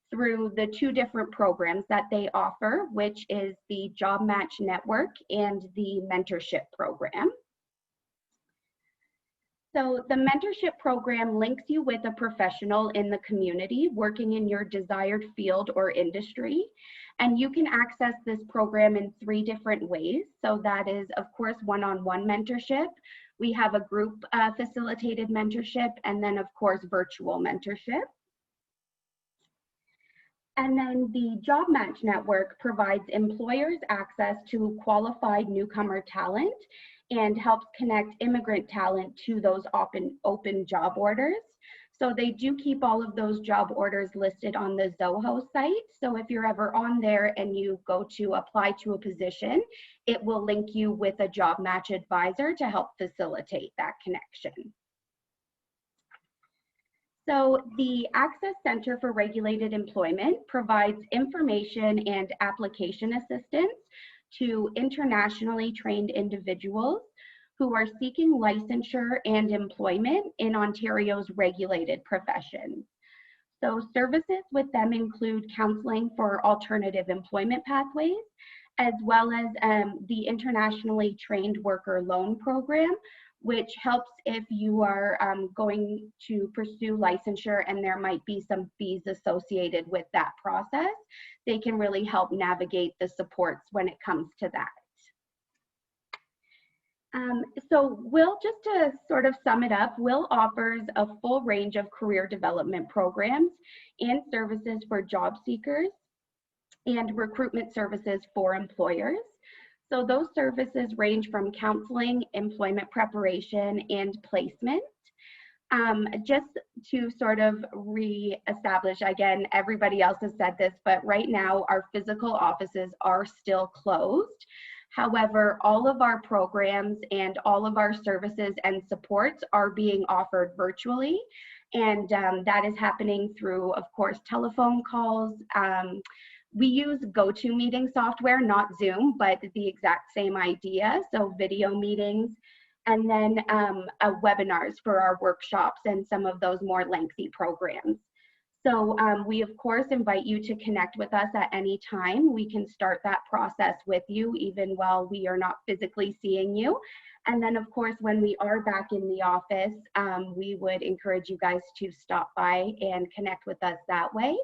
through the 2 different programs that they offer, which is the Job Match Network and the Mentorship Program. So the mentorship program links you with a professional in the community working in your desired field or industry. And you can access this program in 3 different ways. So that is, of course, one-on-one mentorship. We have a group facilitated mentorship, and then of course, virtual mentorship. And then the Job Match Network provides employers access to qualified newcomer talent and helps connect immigrant talent to those open job orders. So they do keep all of those job orders listed on the Zoho site. So if you're ever on there and you go to apply to a position, it will link you with a job match advisor to help facilitate that connection. So the Access Center for Regulated Employment provides information and application assistance to internationally trained individuals who are seeking licensure and employment in Ontario's regulated professions. So services with them include counseling for alternative employment pathways, as well as the Internationally Trained Worker Loan Program, which helps if you are going to pursue licensure and there might be some fees associated with that process. They can really help navigate the supports when it comes to that. So Will, just to sort of sum it up, Will offers a full range of career development programs and services for job seekers and recruitment services for employers. So those services range from counseling, employment preparation, and placement. Just to sort of re-establish, again, everybody else has said this, but right now our physical offices are still closed. However, all of our programs and all of our services and supports are being offered virtually. And that is happening through, of course, telephone calls. We use GoToMeeting software, not Zoom, but the exact same idea. So video meetings, and then webinars for our workshops and some of those more lengthy programs. So we, of course, invite you to connect with us at any time. We can start that process with you even while we are not physically seeing you. And then, of course, when we are back in the office, we would encourage you guys to stop by and connect with us that way.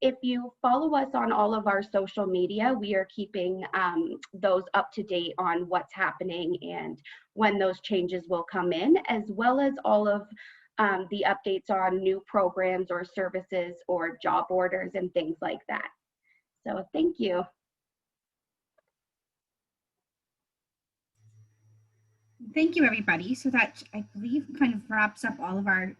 If you follow us on all of our social media, we are keeping those up to date on what's happening and when those changes will come in, as well as all of the updates on new programs or services or job orders and things like that. So thank you. Thank you, everybody. So that, I believe, kind of wraps up all of our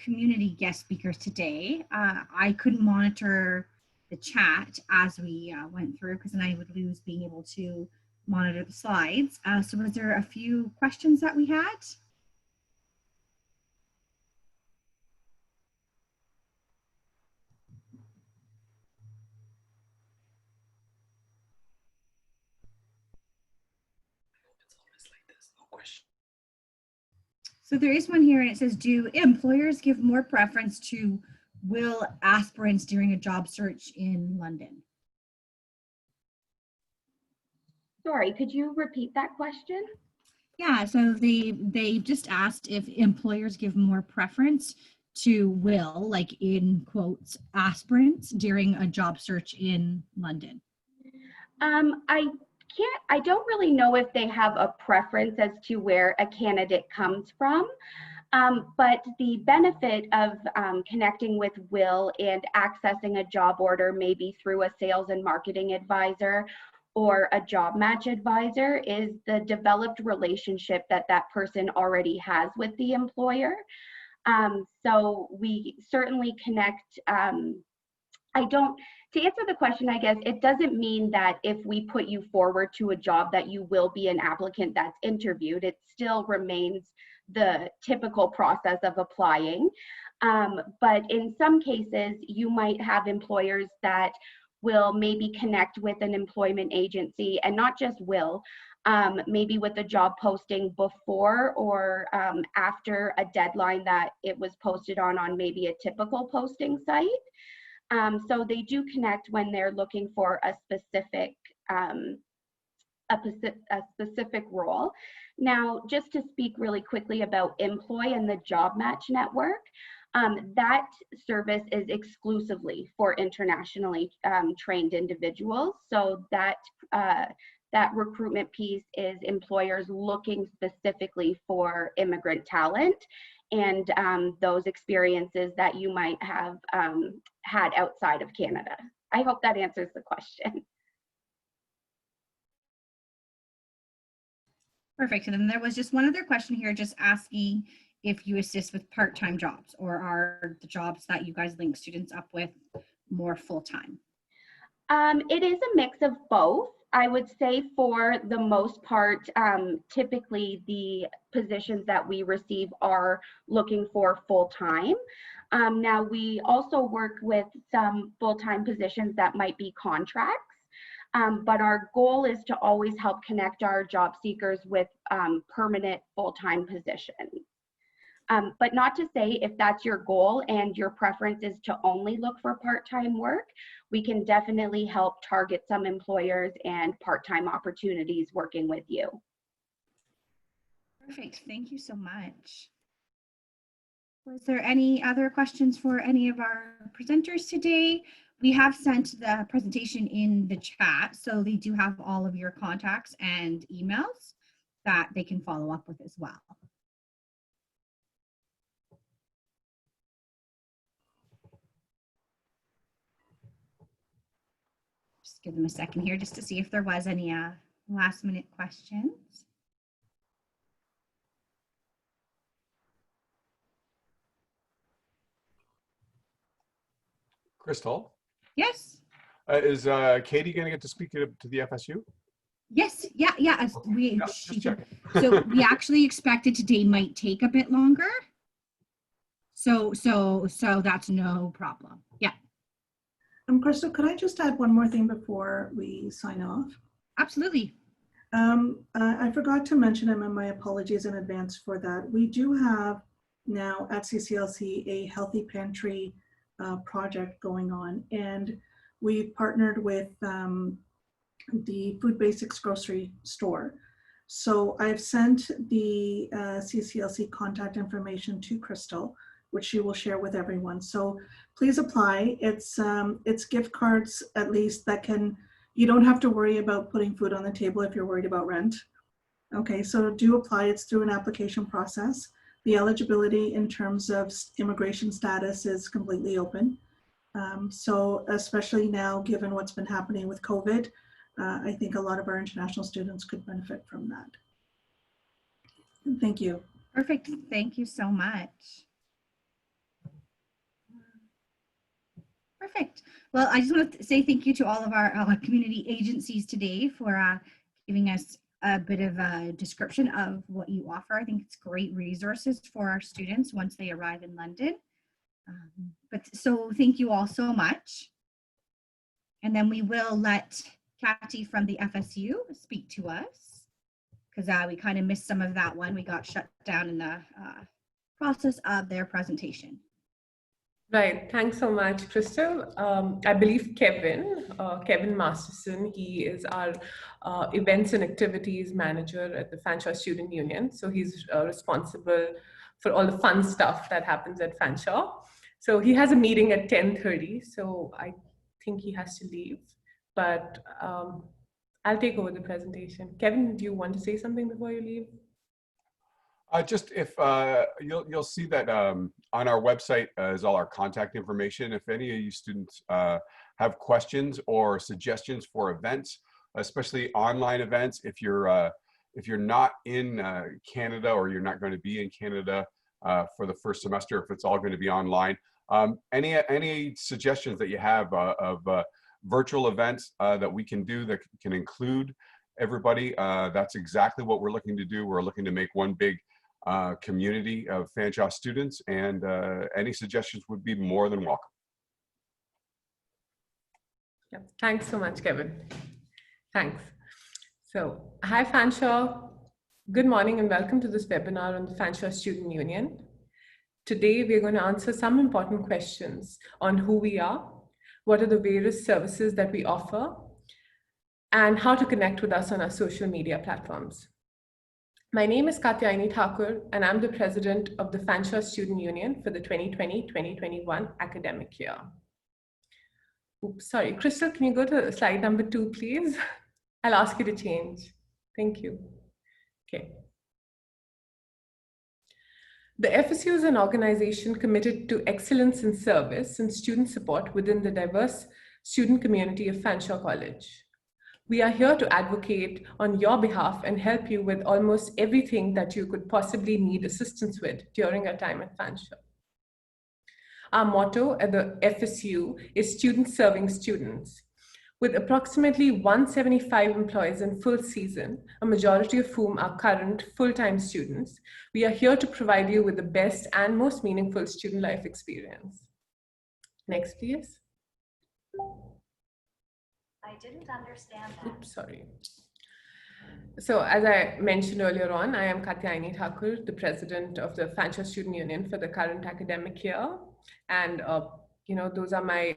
community guest speakers today. I couldn't monitor the chat as we went through because then I would lose being able to monitor the slides. So was there a few questions that we had? So there is one here and it says, do employers give more preference to will aspirants during a job search in London? Sorry, could you repeat that question? Yeah, so they just asked if employers give more preference to will, like in quotes, aspirants during a job search in London. I don't really know if they have a preference as to where a candidate comes from, but the benefit of connecting with Will and accessing a job order, maybe through a sales and marketing advisor or a job match advisor, is the developed relationship that that person already has with the employer. So we certainly connect. To answer the question, I guess, it doesn't mean that if we put you forward to a job that you will be an applicant that's interviewed. It still remains the typical process of applying. But in some cases, you might have employers that will maybe connect with an employment agency, and not just will, maybe with a job posting before or after a deadline that it was posted on maybe a typical posting site. So they do connect when they're looking for a specific role. Now, just to speak really quickly about Employ and the Job Match Network, that service is exclusively for internationally trained individuals. So that that recruitment piece is employers looking specifically for immigrant talent and those experiences that you might have had outside of Canada. I hope that answers the question. Perfect. And then there was just one other question here just asking if you assist with part-time jobs, or are the jobs that you guys link students up with more full-time? It is a mix of both. I would say for the most part, typically the positions that we receive are looking for full-time. Now, we also work with some full-time positions that might be contracts, but our goal is to always help connect our job seekers with permanent full-time positions. But not to say if that's your goal and your preference is to only look for part-time work, we can definitely help target some employers and part-time opportunities working with you. Perfect. Thank you so much. Was there any other questions for any of our presenters today? We have sent the presentation in the chat, so they do have all of your contacts and emails that they can follow up with as well. Just give them a second here just to see if there was any last minute questions. Crystal? Yes. Is Katie going to get to speak to the FSU? Yes. Yeah. Just checking. So we actually expected today might take a bit longer. So that's no problem. Yeah. Crystal, could I just add one more thing before we sign off? Absolutely. I forgot to mention, and my apologies in advance for that. We do have now at CCLC a healthy pantry project going on, and we've partnered with the Food Basics grocery store. So I've sent the CCLC contact information to Crystal, which she will share with everyone. So please apply. It's gift cards, at least, that you don't have to worry about putting food on the table if you're worried about rent. Okay, so do apply. It's through an application process. The eligibility in terms of immigration status is completely open. So especially now, given what's been happening with COVID, I think a lot of our international students could benefit from that. Thank you. Perfect. Thank you so much. Perfect. Well, I just want to say thank you to all of our community agencies today for giving us a bit of a description of what you offer. I think it's great resources for our students once they arrive in London. So thank you all so much. And then we will let Kathy from the FSU speak to us, because we kind of missed some of that one. We got shut down in the process of their presentation. Right. Thanks so much, Crystal. I believe Kevin Masterson, he is our events and activities manager at the Fanshawe Student Union. So he's responsible for all the fun stuff that happens at Fanshawe. So he has a meeting at 10:30. So I think he has to leave, but I'll take over the presentation. Kevin, do you want to say something before you leave? Just if you'll see that on our website is all our contact information. If any of you students have questions or suggestions for events, especially online events, if you're not in Canada, or you're not going to be in Canada for the first semester, if it's all going to be online, any suggestions that you have of virtual events that we can do that can include everybody, that's exactly what we're looking to do. We're looking to make one big community of Fanshawe students, and any suggestions would be more than welcome. Yeah, thanks so much, Kevin. Thanks. So, hi Fanshawe. Good morning and welcome to this webinar on the Fanshawe Student Union. Today, we're going to answer some important questions on who we are, what are the various services that we offer, and how to connect with us on our social media platforms. My name is Katyayani Thakur, and I'm the president of the Fanshawe Student Union for the 2020-2021 academic year. Oops, sorry, Crystal, can you go to slide number 2, please? I'll ask you to change. Thank you. Okay. The FSU is an organization committed to excellence in service and student support within the diverse student community of Fanshawe College. We are here to advocate on your behalf and help you with almost everything that you could possibly need assistance with during our time at Fanshawe. Our motto at the FSU is students serving students. With approximately 175 employees in full season, a majority of whom are current full-time students, we are here to provide you with the best and most meaningful student life experience. Next, please. I didn't understand that. Oops, sorry. So as I mentioned earlier on, I am Katyayani Thakur, the president of the Fanshawe Student Union for the current academic year. And those are my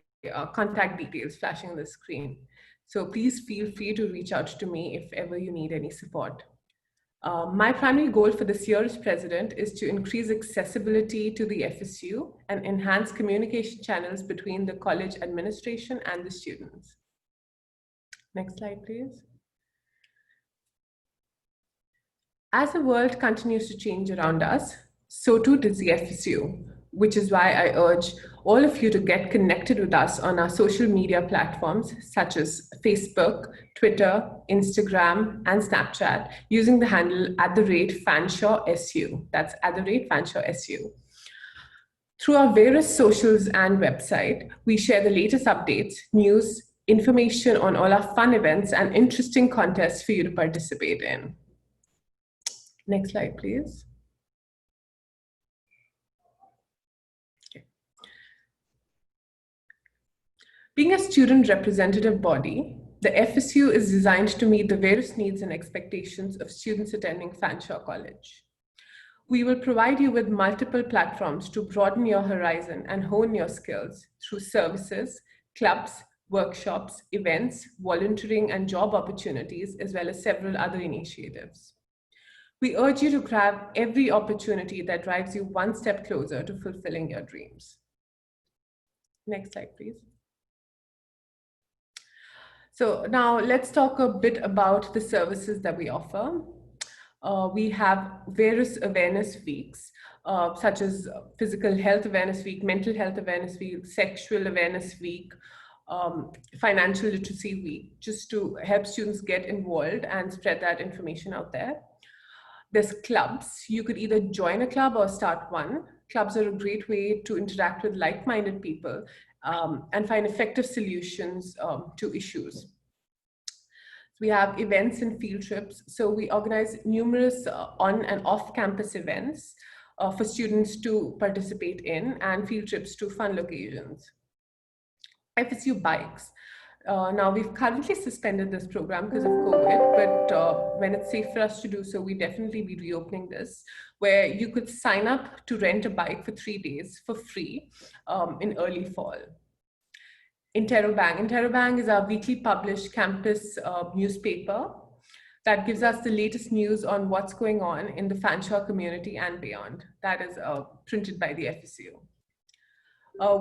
contact details flashing on the screen. So please feel free to reach out to me if ever you need any support. My primary goal for this year as president is to increase accessibility to the FSU and enhance communication channels between the college administration and the students. Next slide, please. As the world continues to change around us, so too does the FSU, which is why I urge all of you to get connected with us on our social media platforms such as Facebook, Twitter, Instagram, and Snapchat using the handle @FanshawSU. That's @FanshawSU. Through our various socials and website, we share the latest updates, news, information on all our fun events and interesting contests for you to participate in. Next slide, please. Okay. Being a student representative body, the FSU is designed to meet the various needs and expectations of students attending Fanshawe College. We will provide you with multiple platforms to broaden your horizon and hone your skills through services, clubs, workshops, events, volunteering, and job opportunities, as well as several other initiatives. We urge you to grab every opportunity that drives you one step closer to fulfilling your dreams. Next slide, please. So now let's talk a bit about the services that we offer. We have various awareness weeks, such as Physical Health Awareness Week, Mental Health Awareness Week, Sexual Awareness Week, Financial Literacy Week, just to help students get involved and spread that information out there. There's clubs. You could either join a club or start one. Clubs are a great way to interact with like-minded people and find effective solutions to issues. We have events and field trips. So we organize numerous on and off-campus events for students to participate in and field trips to fun locations. Fsu Bikes. Now, we've currently suspended this program because of COVID, but when it's safe for us to do so, we definitely be reopening this, where you could sign up to rent a bike for 3 days for free in early fall. Interrobang is our weekly published campus newspaper that gives us the latest news on what's going on in the Fanshawe community and beyond. That is printed by the FSU.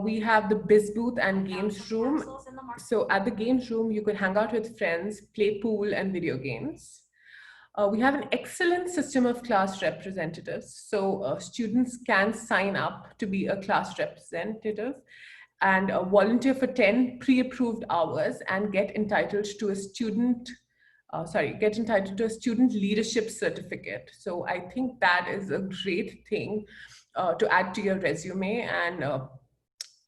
We have the Biz Booth and Games Room. So at the Games Room, you could hang out with friends, play pool and video games. We have an excellent system of class representatives. So students can sign up to be a class representative and volunteer for 10 pre-approved hours and get entitled to a student leadership certificate. So I think that is a great thing to add to your resume. And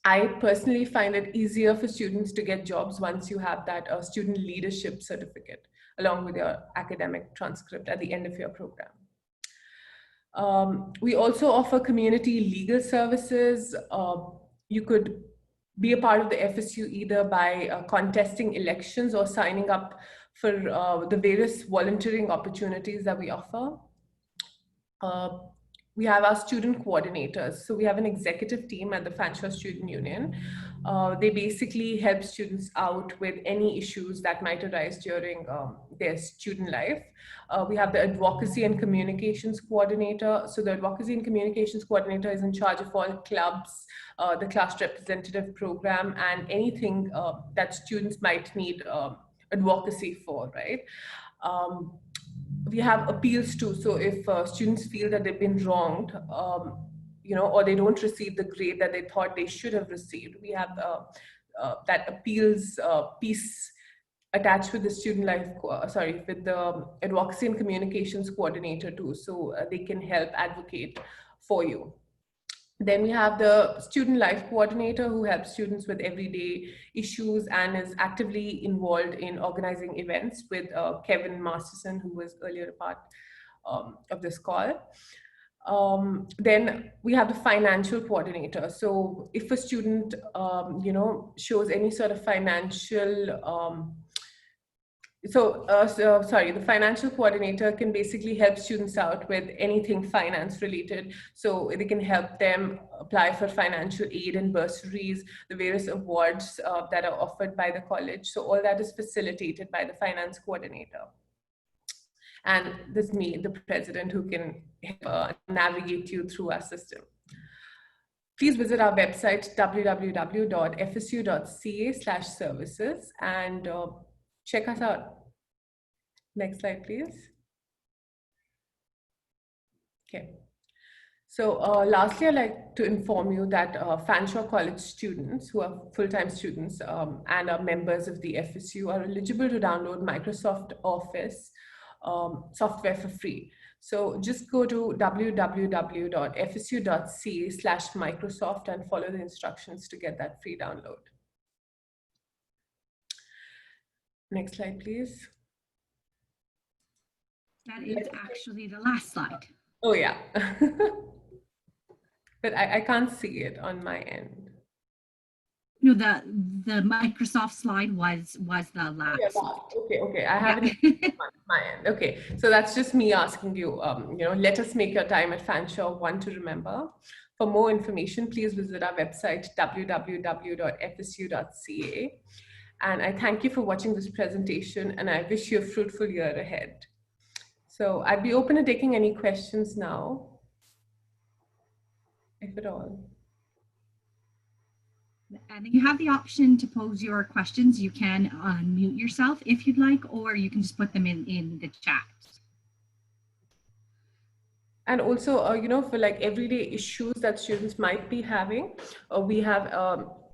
I personally find it easier for students to get jobs once you have that student leadership certificate along with your academic transcript at the end of your program. We also offer community legal services. You could be a part of the FSU either by contesting elections or signing up for the various volunteering opportunities that we offer. We have our student coordinators. So we have an executive team at the Fanshawe Student Union. They basically help students out with any issues that might arise during their student life. We have the Advocacy and Communications Coordinator. So the Advocacy and Communications Coordinator is in charge of all clubs, the class representative program, and anything that students might need advocacy for, right? We have appeals too. So if students feel that they've been wronged, or they don't receive the grade that they thought they should have received, we have that appeals piece attached with the student life, with the Advocacy and Communications Coordinator too. So they can help advocate for you. Then we have the student life coordinator who helps students with everyday issues and is actively involved in organizing events with Kevin Masterson, who was earlier a part of this call. Then we have the financial coordinator. So if a student, shows any sort of financial, the financial coordinator can basically help students out with anything finance related. So they can help them apply for financial aid and bursaries, the various awards that are offered by the college. So all that is facilitated by the finance coordinator. And this is me, the president, who can navigate you through our system. Please visit our website, www.fsu.ca/services, and check us out. Next slide, please. Okay. So lastly, I'd like to inform you that Fanshawe College students who are full-time students and are members of the FSU are eligible to download Microsoft Office software for free. So just go to www.fsu.ca/Microsoft and follow the instructions to get that free download. Next slide, please. That is actually the last slide. Oh yeah. But I can't see it on my end. No, the Microsoft slide was the last slide. Okay. I have it on my end. Okay, so that's just me asking you, let us make your time at Fanshawe one to remember. For more information, please visit our website, www.fsu.ca. And I thank you for watching this presentation, and I wish you a fruitful year ahead. So I'd be open to taking any questions now, if at all. And you have the option to pose your questions. You can unmute yourself if you'd like, or you can just put them in the chat. And also, for like everyday issues that students might be having, we have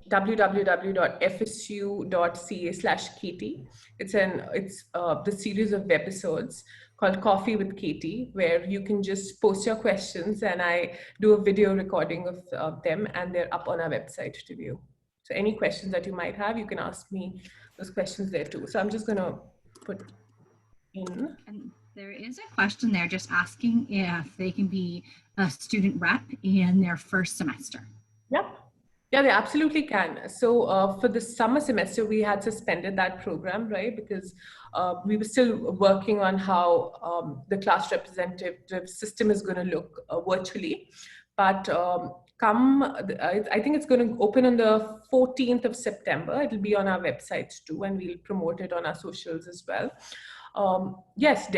www.fsu.ca/Katie. It's the series of webisodes called Coffee with Katie, where you can just post your questions and I do a video recording of them, and they're up on our website to view. So any questions that you might have, you can ask me those questions there too. So I'm just gonna put in. And there is a question there just asking if they can be a student rep in their first semester. Yep. Yeah, they absolutely can. So for the summer semester, we had suspended that program, right? Because we were still working on how the class representative system is going to look virtually. But I think it's going to open on the 14th of September. It'll be on our website too, and we'll promote it on our socials as well. Yes,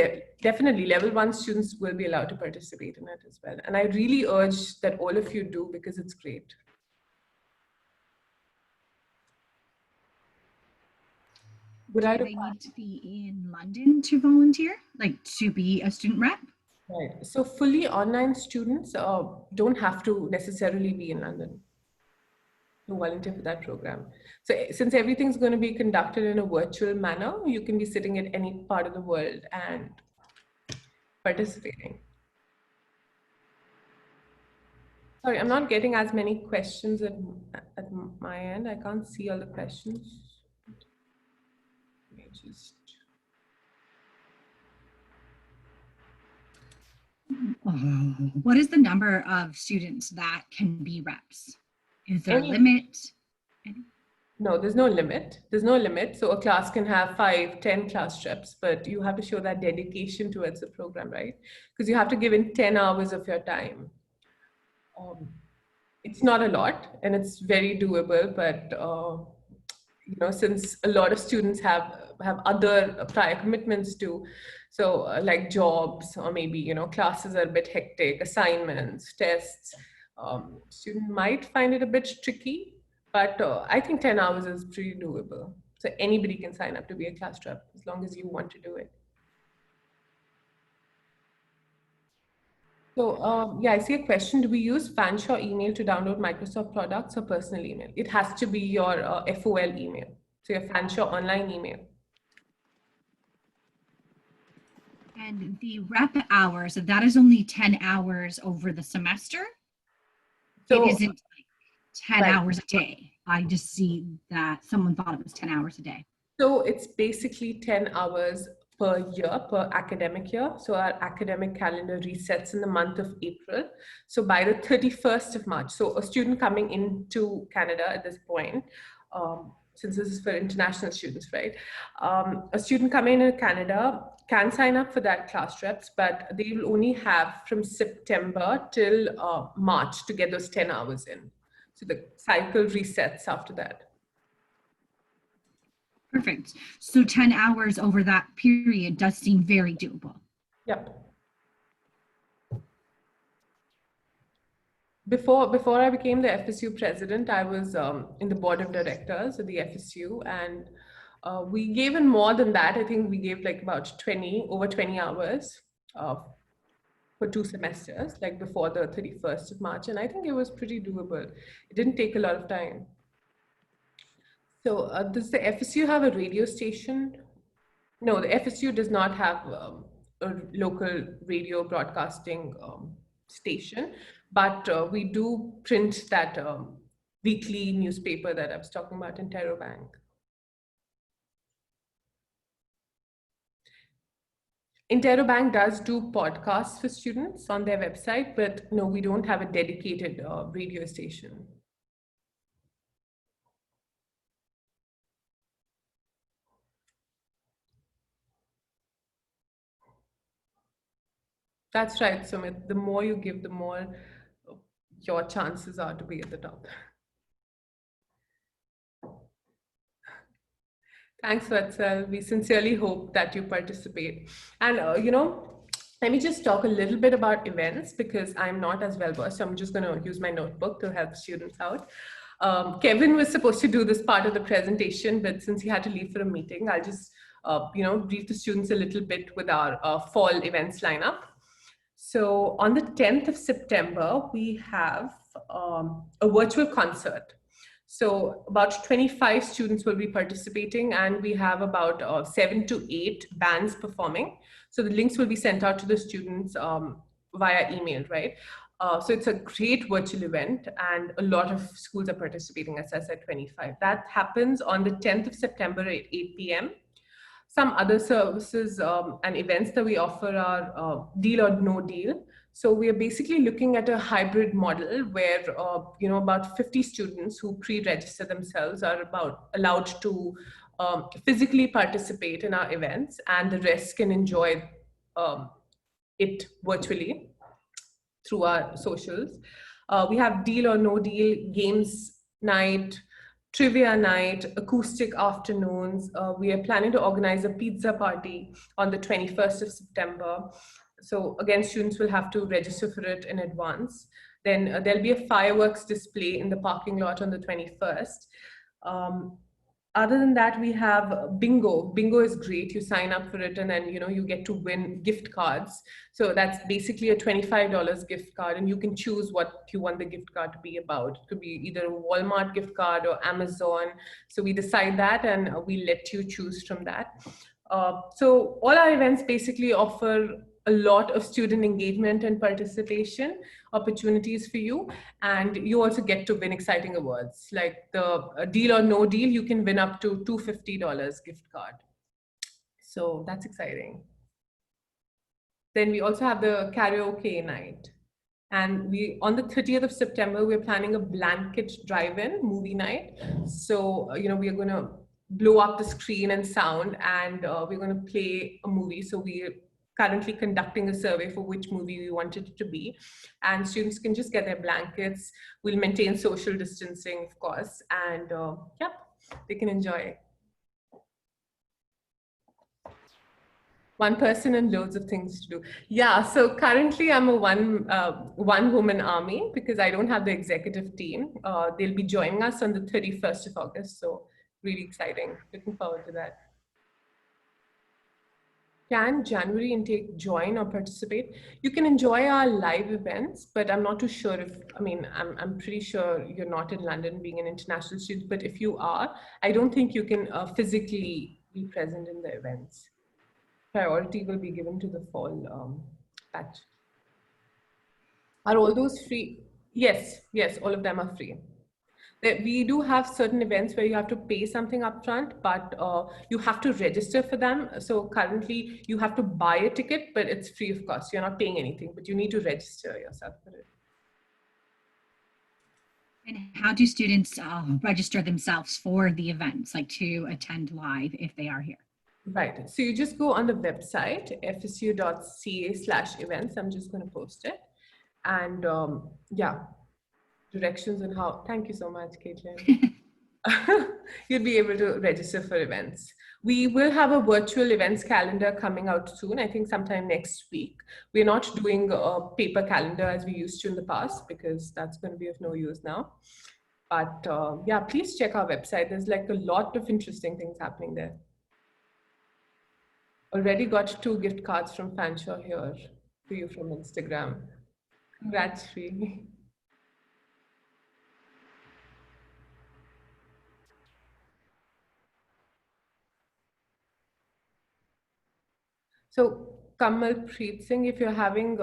definitely level 1 students will be allowed to participate in it as well. And I really urge that all of you do, because it's great. Do they need to be in London to volunteer, like to be a student rep? Right. So fully online students don't have to necessarily be in London to volunteer for that program. So since everything's going to be conducted in a virtual manner, you can be sitting at any part of the world and participating. Sorry, I'm not getting as many questions at my end. I can't see all the questions. What is the number of students that can be reps? Is there a limit? No, there's no limit. There's no limit. So a class can have 5, 10 class reps, but you have to show that dedication towards the program, right? Because you have to give in 10 hours of your time. It's not a lot, and it's very doable, but since a lot of students have other prior commitments too, so like jobs, or maybe classes are a bit hectic, assignments, tests, student might find it a bit tricky, but I think 10 hours is pretty doable. So anybody can sign up to be a class rep as long as you want to do it. So yeah, I see a question. Do we use Fanshawe email to download Microsoft products or personal email? It has to be your FOL email, so your Fanshawe online email. And the rep hours, that is only 10 hours over the semester? It isn't like 10 Right. hours a day. I just see that someone thought it was 10 hours a day. So it's basically 10 hours per year, per academic year. So our academic calendar resets in the month of April. So by the 31st of March, so a student coming into Canada at this point, since this is for international students, right? A student coming into Canada can sign up for that class reps, but they will only have from September till March to get those 10 hours in. So the cycle resets after that. Perfect. So 10 hours over that period does seem very doable. Yep. Before I became the FSU president, I was in the board of directors of the FSU, and we gave in more than that. I think we gave like about over 20 hours for 2 semesters, like before the 31st of March, and I think it was pretty doable. It didn't take a lot of time. So does the FSU have a radio station? No, the FSU does not have a local radio broadcasting station, but we do print that weekly newspaper that I was talking about in Bank. Bank does do podcasts for students on their website, but no, we don't have a dedicated radio station. That's right, Sumit. The more you give, the more your chances are to be at the top. Thanks, Vatsal. We sincerely hope that you participate. And, let me just talk a little bit about events because I'm not as well versed. So I'm just going to use my notebook to help students out. Kevin was supposed to do this part of the presentation, but since he had to leave for a meeting, I'll just, brief the students a little bit with our fall events lineup. So on the 10th of September, we have a virtual concert. So about 25 students will be participating, and we have about 7 to 8 bands performing. So the links will be sent out to the students via email, right? So it's a great virtual event, and a lot of schools are participating, as I said, 25. That happens on the 10th of September at 8 p.m. Some other services and events that we offer are deal or no deal. So we are basically looking at a hybrid model where, about 50 students who pre-register themselves are allowed to physically participate in our events, and the rest can enjoy it virtually through our socials. We have deal or no deal, games night, trivia night, acoustic afternoons. We are planning to organize a pizza party on the 21st of September. So again, students will have to register for it in advance. Then there'll be a fireworks display in the parking lot on the 21st. Other than that, we have bingo. Bingo is great. You sign up for it, and then you get to win gift cards. So that's basically a $25 gift card, and you can choose what you want the gift card to be about. It could be either a Walmart gift card or Amazon. So we decide that, and we let you choose from that. So all our events basically offer a lot of student engagement and participation opportunities for you. And you also get to win exciting awards. Like the deal or no deal, you can win up to $250 gift card. So that's exciting. Then we also have the karaoke night. And on the 30th of September, we're planning a blanket drive-in movie night. So, we are going to blow up the screen and sound, and we're going to play a movie. So we're currently conducting a survey for which movie we wanted it to be. And students can just get their blankets. We'll maintain social distancing, of course. And they can enjoy. One person and loads of things to do. Yeah, so currently I'm a one-woman army because I don't have the executive team. They'll be joining us on the 31st of August. So really exciting. Looking forward to that. Can January intake join or participate? You can enjoy our live events, but I'm not too sure I'm pretty sure you're not in London being an international student, but if you are, I don't think you can physically be present in the events. Priority will be given to the fall batch. Are all those free? Yes, yes, all of them are free. We do have certain events where you have to pay something upfront, but you have to register for them. So currently you have to buy a ticket, but it's free of cost. You're not paying anything, but you need to register yourself for it. And how do students register themselves for the events, like to attend live if they are here? Right. So you just go on the website, fsu.ca/events. I'm just going to post it. And yeah, directions on how. Thank you so much, Caitlin. You'll be able to register for events. We will have a virtual events calendar coming out soon, I think sometime next week. We're not doing a paper calendar as we used to in the past because that's going to be of no use now. But yeah, please check our website. There's like a lot of interesting things happening there. Already got 2 gift cards from Fanshawe here for you from Instagram. Congrats, Sri. So, Kamal Preet Singh, if you're having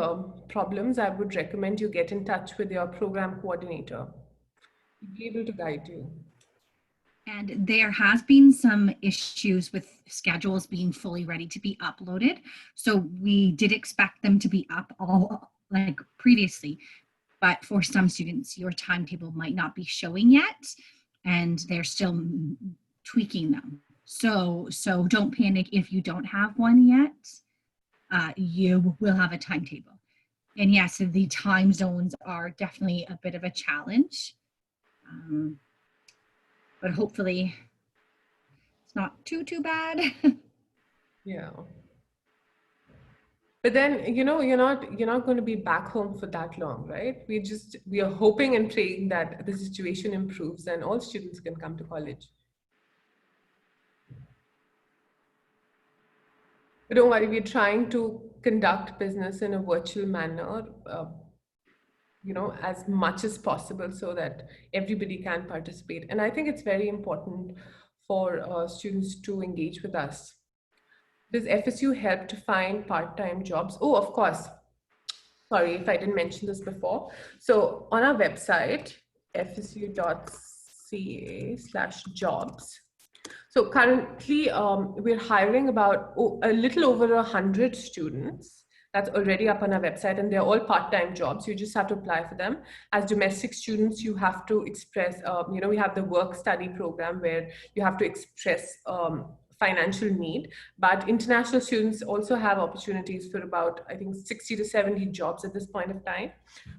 problems, I would recommend you get in touch with your program coordinator. He'll be able to guide you. And there has been some issues with schedules being fully ready to be uploaded. So we did expect them to be up all like previously, but for some students, your timetable might not be showing yet, and they're still tweaking them. So don't panic if you don't have one yet. You will have a timetable. And yes, the time zones are definitely a bit of a challenge. But hopefully it's not too bad. Yeah. But then, you know, you're not going to be back home for that long, right? We are hoping and praying that the situation improves and all students can come to college. But don't worry, we're trying to conduct business in a virtual manner, you know, as much as possible so that everybody can participate. And I think it's very important for students to engage with us. Does FSU help to find part-time jobs? Oh, of course. Sorry if I didn't mention this before. So on our website, fsu.ca/jobs. So currently we're hiring about a little over 100 students. That's already up on our website, and they're all part-time jobs. You just have to apply for them. As domestic students, you have to express, you know, we have the work-study program where you have to express financial need, but international students also have opportunities for about, I think, 60 to 70 jobs at this point of time,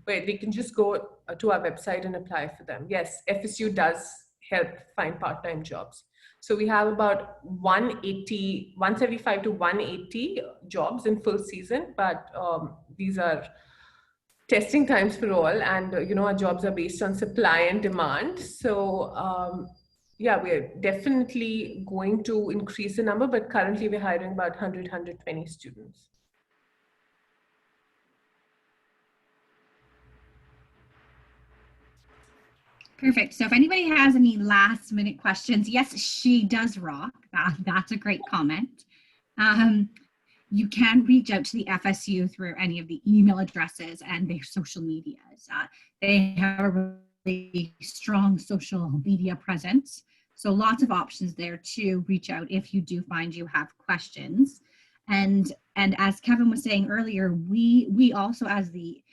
where they can just go to our website and apply for them. Yes, FSU does help find part-time jobs. So we have about 175 to 180 jobs in full season, but these are testing times for all, and you know, our jobs are based on supply and demand. So yeah, we're definitely going to increase the number, but currently we're hiring about 100, 120 students. Perfect. So if anybody has any last minute questions, yes, she does rock. That's a great comment. You can reach out to the FSU through any of the email addresses and their social medias. They have a really strong social media presence. So lots of options there to reach out if you do find you have questions. And as Kevin was saying earlier, we also, as the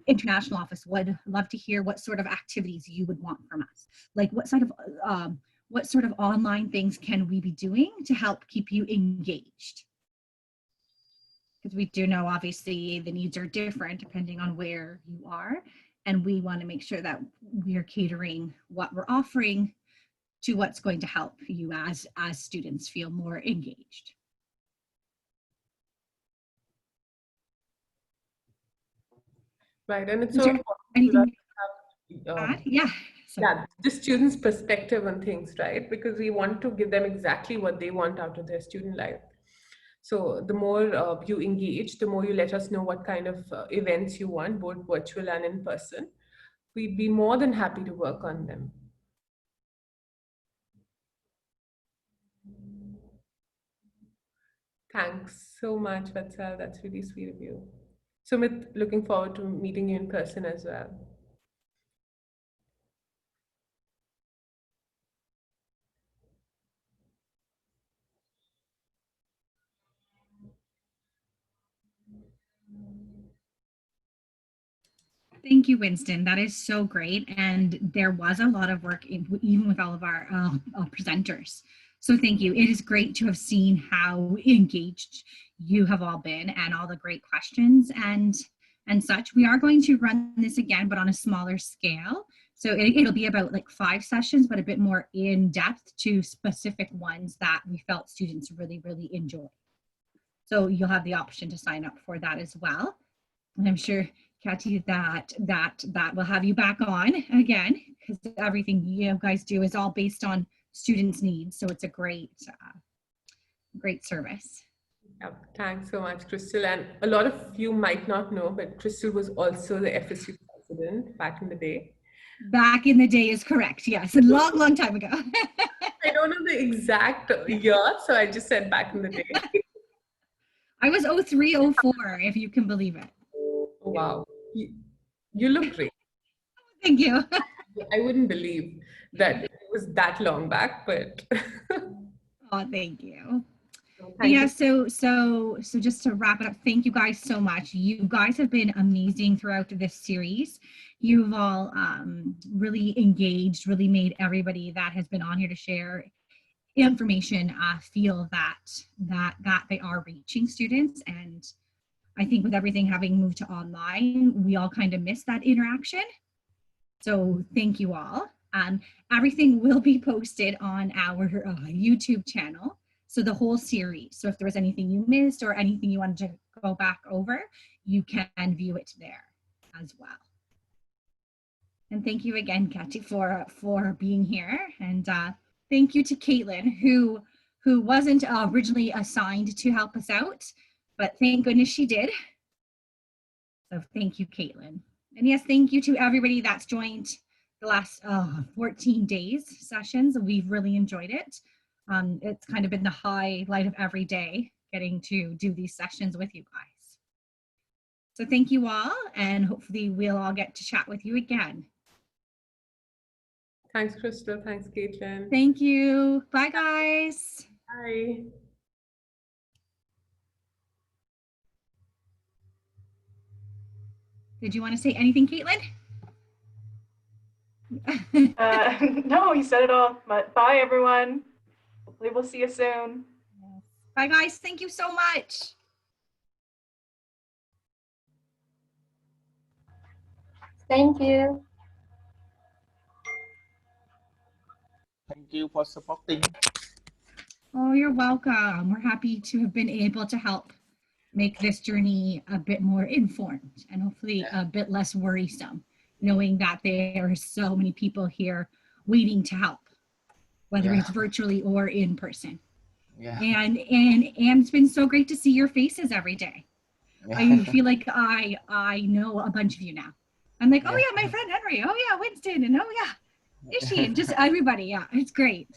international office, would love to hear what sort of activities you would want from us. Like what sort of online things can we be doing to help keep you engaged? Because we do know obviously the needs are different depending on where you are, and we want to make sure that we are catering what we're offering to what's going to help you as students feel more engaged. Right, and it's so important to have, yeah, the students' perspective on things, right? Because we want to give them exactly what they want out of their student life. So the more you engage, the more you let us know what kind of events you want, both virtual and in person. We'd be more than happy to work on them. Thanks so much, Vatsal. That's really sweet of you. Sumit, looking forward to meeting you in person as well. Thank you, Winston. That is so great. And there was a lot of work even with all of our presenters. So thank you. It is great to have seen how engaged you have all been and all the great questions and such. We are going to run this again, but on a smaller scale. So it'll be about like 5 sessions, but a bit more in depth to specific ones that we felt students really, really enjoyed. So you'll have the option to sign up for that as well. And I'm sure, Katie, that will have you back on again, because everything you guys do is all based on students' needs. So it's a great service. Yeah, thanks so much, Crystal. And a lot of you might not know, but Crystal was also the FSU president back in the day. Back in the day is correct. Yes, a long, long time ago. I don't know the exact year, so I just said back in the day. I was 03, 04, if you can believe it. Wow. You look great. Thank you. I wouldn't believe that it was that long back, but. Oh, thank you. Yeah, so just to wrap it up, thank you guys so much. You guys have been amazing throughout this series. You've all really engaged, really made everybody that has been on here to share information feel that they are reaching students. And I think with everything having moved to online, we all kind of miss that interaction. So thank you all. Everything will be posted on our YouTube channel. So the whole series. So if there was anything you missed or anything you wanted to go back over, you can view it there as well. And thank you again, Katie, for being here. And thank you to Caitlin, who wasn't originally assigned to help us out, but thank goodness she did. So thank you, Caitlin. And yes, thank you to everybody that's joined the last 14 days sessions. We've really enjoyed it. It's kind of been the highlight of every day, getting to do these sessions with you guys. So thank you all, and hopefully we'll all get to chat with you again. Thanks, Crystal. Thanks, Caitlin. Thank you. Bye, guys. Bye. Did you want to say anything, Caitlin? No, you said it all. But bye, everyone. Hopefully we'll see you soon. Bye, guys. Thank you so much. Thank you. Thank you for supporting. Oh, you're welcome. We're happy to have been able to help make this journey a bit more informed and hopefully a bit less worrisome, knowing that there are so many people here waiting to help, whether it's virtually or in person. Yeah. And it's been so great to see your faces every day. Yeah. I feel like I know a bunch of you now. I'm like, oh yeah, my friend Henry. Oh yeah, Winston. And oh yeah, Ishi. And just everybody. Yeah, it's great.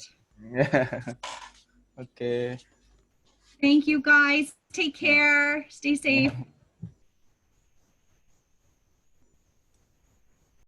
Yeah. Okay. Thank you guys. Take care. Stay safe.